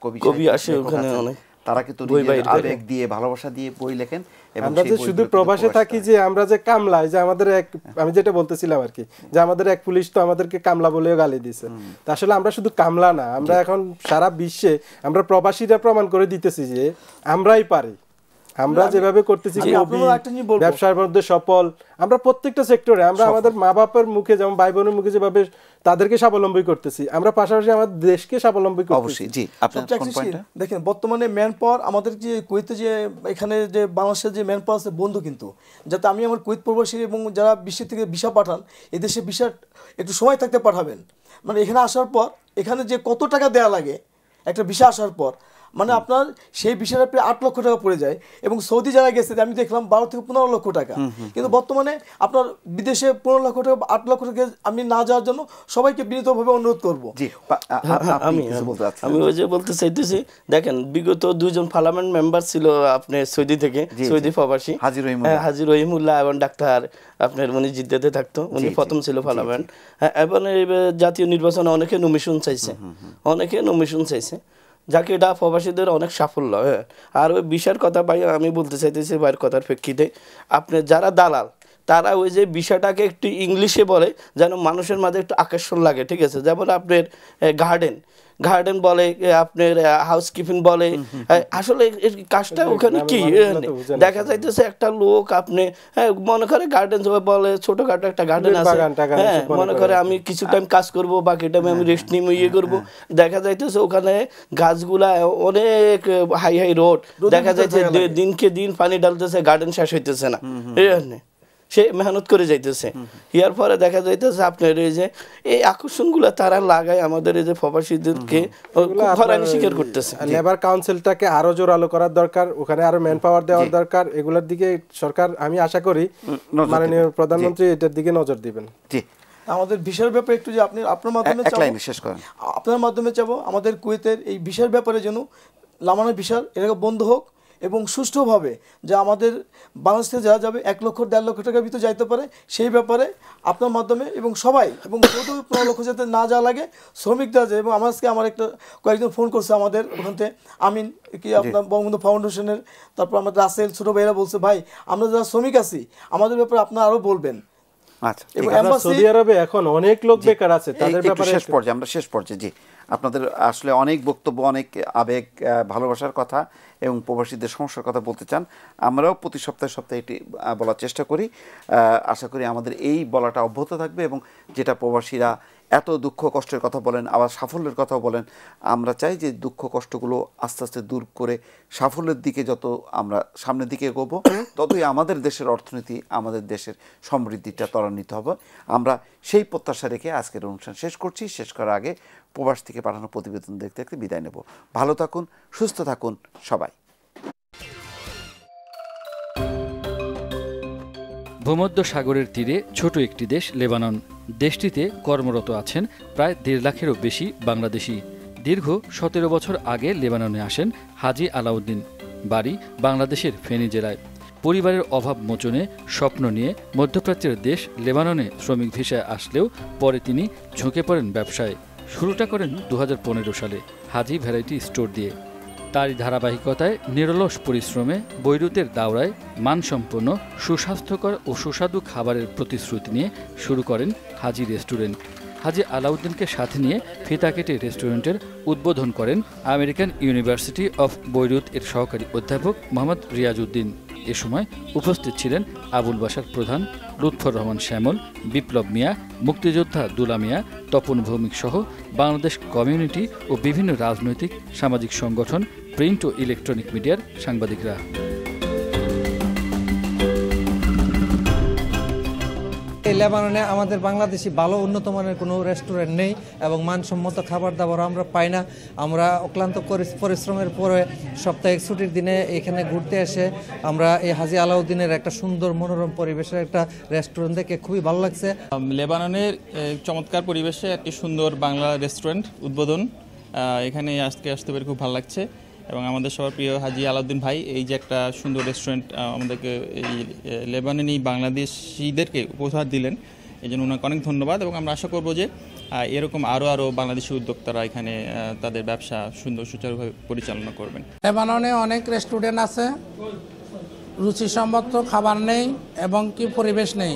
কবি আসে ওখানে, অনেক তারা কিন্তু নিজের আবেগ দিয়ে ভালোবাসা দিয়ে বই লেখেন। আমরা যে শুধু প্রবাসে থাকি, যে আমরা যে কামলা, যে আমাদের এক, আমি যেটা বলতেছিলাম আর কি, যে আমাদের এক পুলিশ তো আমাদেরকে কামলা বলেও গালি দিয়েছে। তা আসলে আমরা শুধু কামলা না, আমরা এখন সারা বিশ্বে আমরা প্রবাসীরা প্রমাণ করে দিতেছি যে আমরাই পারি। আমরা যেভাবে করতেছি, ব্যবসার মধ্যে সফল, আমরা প্রত্যেকটা সেক্টরে, আমরা আমাদের মা বাপের মুখে যেমন ভাই বোনের মুখে যেভাবে তাদেরকে স্বাবলম্বী করতেছি, আমরা পাশাপাশি আমাদের দেশকে স্বাবলম্বী করতেছি। অবশ্যই জি। আপনার কোন পয়েন্টটা? দেখেন বর্তমানে ম্যান পাওয়ার আমাদের যে কুয়েতে যে এখানে যে বাংলাদেশের যে ম্যান পাওয়ার আছে বন্ধু, কিন্তু যাতে আমি আমার কুয়েত প্রবাসী এবং যারা বিশ্বের থেকে ভিসা পাঠান, এদেশে ভিসা একটু সময় থাকতে পাঠাবেন। মানে এখানে আসার পর এখানে যে কত টাকা দেওয়া লাগে একটা ভিসা আসার পর, মানে আপনার সেই ভিসাটা প্রায় 8 লক্ষ টাকা পড়ে যায়। এবং সৌদি যারা গেছে আমি দেখলাম 12 থেকে 15 লক্ষ টাকা। কিন্তু বর্তমানে আপনার বিদেশে 15 লক্ষ টাকা 8 লক্ষ টাকা আমি না যাওয়ার জন্য সবাইকে বিনীতভাবে অনুরোধ করব। আমি ওই যে বলতে চাইতেছি, দেখেন বিগত 2 জন পার্লামেন্ট মেম্বার ছিল আপনার সৌদি থেকে, সৌদি প্রবাসী, হাজি রহিমুল্লাহ এবং ডাক্তার আপনার উনি জিদ্দাতে থাকতো, উনি প্রথম ছিল পার্লামেন্ট। এবং জাতীয় নির্বাচনে অনেকে নমিশন চাইছে, যাকে এটা প্রবাসীদের অনেক সাফল্য। আর ওই বিষয়ের কথা ভাই আমি বলতে চাইতেছি ভাইয়ের কথার প্রেক্ষিতে, আপনি যারা দালাল তারা ওই যে বিষয়টাকে একটু ইংলিশে বলে যেন মানুষের মাঝে একটু আকর্ষণ লাগে, ঠিক আছে? যেমন আপনার গার্ডেন বলে, আপনার হাউসকিপিং বলে, আসলে কাজটা ওখানে কি দেখা যাইতেছে একটা লোক আপনি মনে করে গার্ডেন বলে, ছোটখাটো একটা গার্ডেন আছে, হ্যাঁ মনে করে আমি কিছু টাইম কাজ করবো, বাকি টাইমে আমি রেস্ট নিয়ে ইয়ে করবো, দেখা যাইতেছে ওখানে গাছগুলা অনেক হাই রোড, দেখা যাইতেছে দিনকে দিন পানি ডালতেছে, গার্ডেন শেষ হইতেছে না, সে মেহনত করে যাইতেছে। ইয়ার পরে দেখা যাইতেছে আপনার এই যে এই আকর্ষণগুলো তারা লাগায় আমাদের এই যে প্রবাসীদেরকে হয়রানি শিকার করতেছে। লেবার কাউন্সিলটাকে আরো জোরালো করার দরকার, ওখানে আরো ম্যান পাওয়ার দেওয়ার দরকার। এগুলোর দিকে সরকার, আমি আশা করি মাননীয় প্রধানমন্ত্রী এটার দিকে নজর দিবেন। জি, আমাদের ভিসার ব্যাপারে একটু যে আপনার মাধ্যমে আপনার মাধ্যমে চাবো আমাদের কুয়েতের এই ভিসার ব্যাপারে যেন লামানা ভিসার এটাকে বন্ধ হোক এবং সুষ্ঠুভাবে যে আমাদের বাংলাদেশ থেকে যারা যাবে 1 লক্ষ 1.5 লক্ষ টাকার ভিতরে যাইতে পারে, সেই ব্যাপারে আপনার মাধ্যমে এবং সবাই এবং 15 লক্ষ যাতে না যাওয়া লাগে শ্রমিকরা যে। এবং আমার একটা কয়েকজন ফোন করছে আমাদের ওখান থেকে, আমিন কি আপনার বঙ্গবন্ধু ফাউন্ডেশনের, তারপর আমাদের রাসেল ছোটো ভাইরা বলছে ভাই আমরা যারা শ্রমিক আছি আমাদের ব্যাপারে আপনারা আরও বলবেন। আচ্ছা, সৌদি আরবে এখন অনেক লোক বেকার আছে, তাদের ব্যাপারে শেষ পর্যায়ে জি আপনাদের আসলে অনেক বক্তব্য, অনেক আবেগ, ভালোবাসার কথা এবং প্রবাসীদের সমস্যার কথা বলতে চান। আমরাও প্রতি সপ্তাহে এটি বলার চেষ্টা করি। আশা করি আমাদের এই বলাটা অব্যাহত থাকবে এবং যেটা প্রবাসীরা এত দুঃখ কষ্টের কথা বলেন, আবার সাফল্যের কথাও বলেন, আমরা চাই যে দুঃখ কষ্টগুলো আস্তে আস্তে দূর করে সাফল্যের দিকে যত আমরা সামনের দিকে এগোবো, ততই আমাদের দেশের অর্থনীতি, আমাদের দেশের সমৃদ্ধিটা ত্বরান্বিত হবে। আমরা সেই প্রত্যাশা রেখে আজকের অনুষ্ঠান শেষ করছি। শেষ করার আগে প্রবাস থেকে পাঠানো প্রতিবেদন দেখতে দেখতে বিদায় নেব। ভালো থাকুন, সুস্থ থাকুন সবাই। ভূমধ্য সাগরের তীরে ছোট একটি দেশ লেবানন। দেশটিতে কর্মরত আছেন প্রায় 1.5 লাখেরও বেশি বাংলাদেশি। দীর্ঘ 17 বছর আগে লেবাননে আসেন হাজি আলাউদ্দিন। বাড়ি বাংলাদেশের ফেনী জেলায়। পরিবারের অভাব মোচনে স্বপ্ন নিয়ে মধ্যপ্রাচ্যের দেশ লেবাননে শ্রমিক ভিসায় আসলেও পরে তিনি ঝুঁকে পড়েন ব্যবসায়। শুরুটা করেন 2015 সালে হাজি ভ্যারাইটি স্টোর দিয়ে। তারই ধারাবাহিকতায় নিরলস পরিশ্রমে বৈরুতের দাওরায় মানসম্পন্ন, সুস্বাস্থ্যকর ও সুস্বাদু খাবারের প্রতিশ্রুতি নিয়ে শুরু করেন হাজি রেস্টুরেন্ট। হাজি আলাউদ্দিনকে সাথে নিয়ে ফিতা কেটে রেস্টুরেন্টের উদ্বোধন করেন আমেরিকান ইউনিভার্সিটি অফ বৈরুত এর সহকারী অধ্যাপক মোহাম্মদ রিয়াজউদ্দিন। এ সময় উপস্থিত ছিলেন আবুল বাশার প্রধান, লুৎফর রহমান শ্যামল, বিপ্লব মিয়া, মুক্তিযোদ্ধা দুলা মিয়া, তপন ভৌমিক সহ বাংলাদেশ কমিউনিটি ও বিভিন্ন রাজনৈতিক সামাজিক সংগঠন, প্রিন্ট ও ইলেকট্রনিক মিডিয়ার সাংবাদিকরা। লেবাননে আমাদের বাংলাদেশি ভালো উন্নত মানের কোনো রেস্টুরেন্ট নেই এবং মানসম্মত খাবার দাবার আমরা পাই না। আমরা অক্লান্ত পরিশ্রমের পরে সাপ্তাহিক ছুটির দিনে এখানে ঘুরতে এসে আমরা এই হাজি আলাউদ্দিনের একটা সুন্দর মনোরম পরিবেশের একটা রেস্টুরেন্ট দেখে খুবই ভালো লাগছে। লেবাননের চমৎকার পরিবেশে একটি সুন্দর বাংলা রেস্টুরেন্ট উদ্বোধন, এখানে আসতে পেরে খুব ভালো লাগছে এবং আমাদের সবার প্রিয় হাজি আলাউদ্দিন ভাই এই যে একটা সুন্দর রেস্টুরেন্ট আমাদেরকে এই লেবাননি বাংলাদেশিদেরকে উপহার দিলেন, এই জন্য ওনাকে অনেক ধন্যবাদ। এবং আমরা আশা করব যে এরকম আরও বাংলাদেশি উদ্যোক্তারা এখানে তাদের ব্যবসা সুন্দর সুচারুভাবে পরিচালনা করবেন। লেবাননে অনেক রেস্টুরেন্ট আছে, রুচিসম্মত খাবার নেই এবং কি পরিবেশ নেই।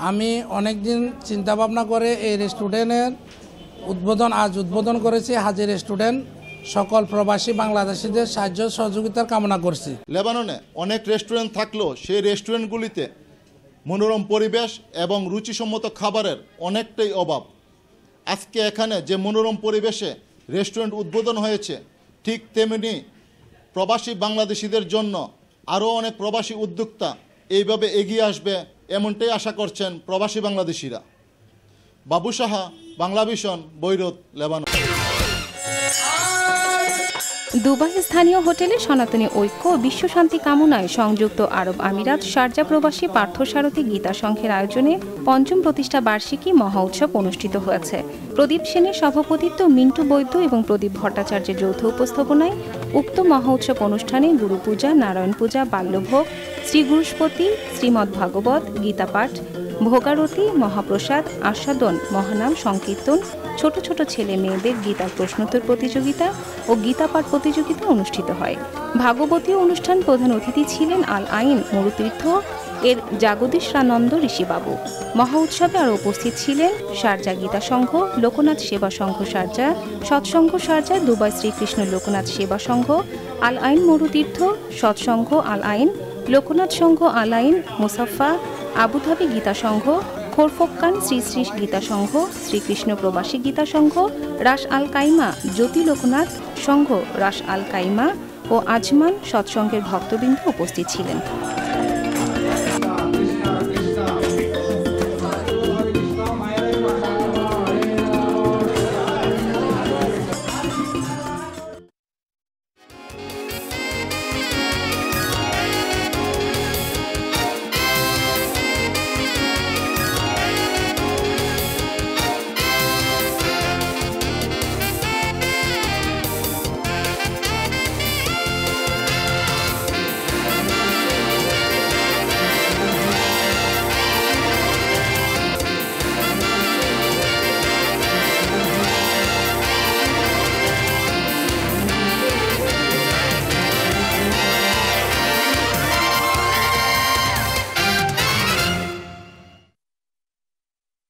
আমি অনেক দিন চিন্তা ভাবনা করে এই রেস্টুরেন্টের আজ উদ্বোধন করেছি। হাজি রেস্টুরেন্ট সকল প্রবাসী বাংলাদেশিদের সাহায্য সহযোগিতার কামনা করছি। লেবাননে অনেক রেস্টুরেন্ট থাকলেও সেই রেস্টুরেন্টগুলিতে মনোরম পরিবেশ এবং রুচিসম্মত খাবারের অনেকটাই অভাব। আজকে এখানে যে মনোরম পরিবেশে রেস্টুরেন্ট উদ্বোধন হয়েছে, ঠিক তেমনি প্রবাসী বাংলাদেশিদের জন্য আরও অনেক প্রবাসী উদ্যোক্তা এইভাবে এগিয়ে আসবে, এমনটাই আশা করছেন প্রবাসী বাংলাদেশিরা। বাবু Saha, Bangla vision, Beirut, Lebanon. Dubai স্থানীয় হোটেলে সনাতনী ঐক্য ও বিশ্বশান্তি কামনায় সংযুক্ত আরব আমিরাত শারজা প্রবাসী পার্থসারথী গীতা সংঘের আয়োজনে ৫ম প্রতিষ্ঠা বার্ষিকী মহা উৎসব অনুষ্ঠিত হয়েছে। প্রদীপ সেনের সভাপতিত্ব, মিন্টু বৈদ্য এবং প্রদীপ ভট্টাচার্যের যৌথ উপস্থাপনায় উক্ত মহা উৎসব অনুষ্ঠানে গুরু পূজা, নারায়ণ পূজা, বাল্যভোগ, শ্রী গুরুস্পতি, শ্রীমদ্ ভাগবত, গীতা পাঠ, ভোগারতি, মহাপ্রসাদ, আস্বাদন, মহানাম সংকীর্তন, ছোট ছোট ছেলে মেয়েদের গীতার প্রশ্নোত্তর প্রতিযোগিতা ও গীতা পাঠ প্রতিযোগিতা অনুষ্ঠিত হয়। ভাগবতীয় অনুষ্ঠান প্রধান অতিথি ছিলেন আল আইন মরুতীর্থ এর জাগদীশানন্দ ঋষিবাবু। মহা উৎসবে আরও উপস্থিত ছিলেন Sharjah Gita Sangha, Loknath Seva Sangha Sharjah, Satsangha Sharjah, Dubai Shrikrishna Loknath Seva Sangha, আল আইন মরুতীর্থ, সৎসংঘ আল আইন, লোকনাথ সংঘ আল আইন, মুসাফা, আবুধাবি গীতা সংঘ, খোরফক্কান শ্রী শ্রী গীতা সংঘ, শ্রীকৃষ্ণ প্রবাসী গীতা সংঘ, রাস আল কাইমা, জ্যোতি লোকনাথ সংঘ, রাস আল কাইমা ও আজমান সৎসংঘের ভক্তবৃন্দ উপস্থিত ছিলেন।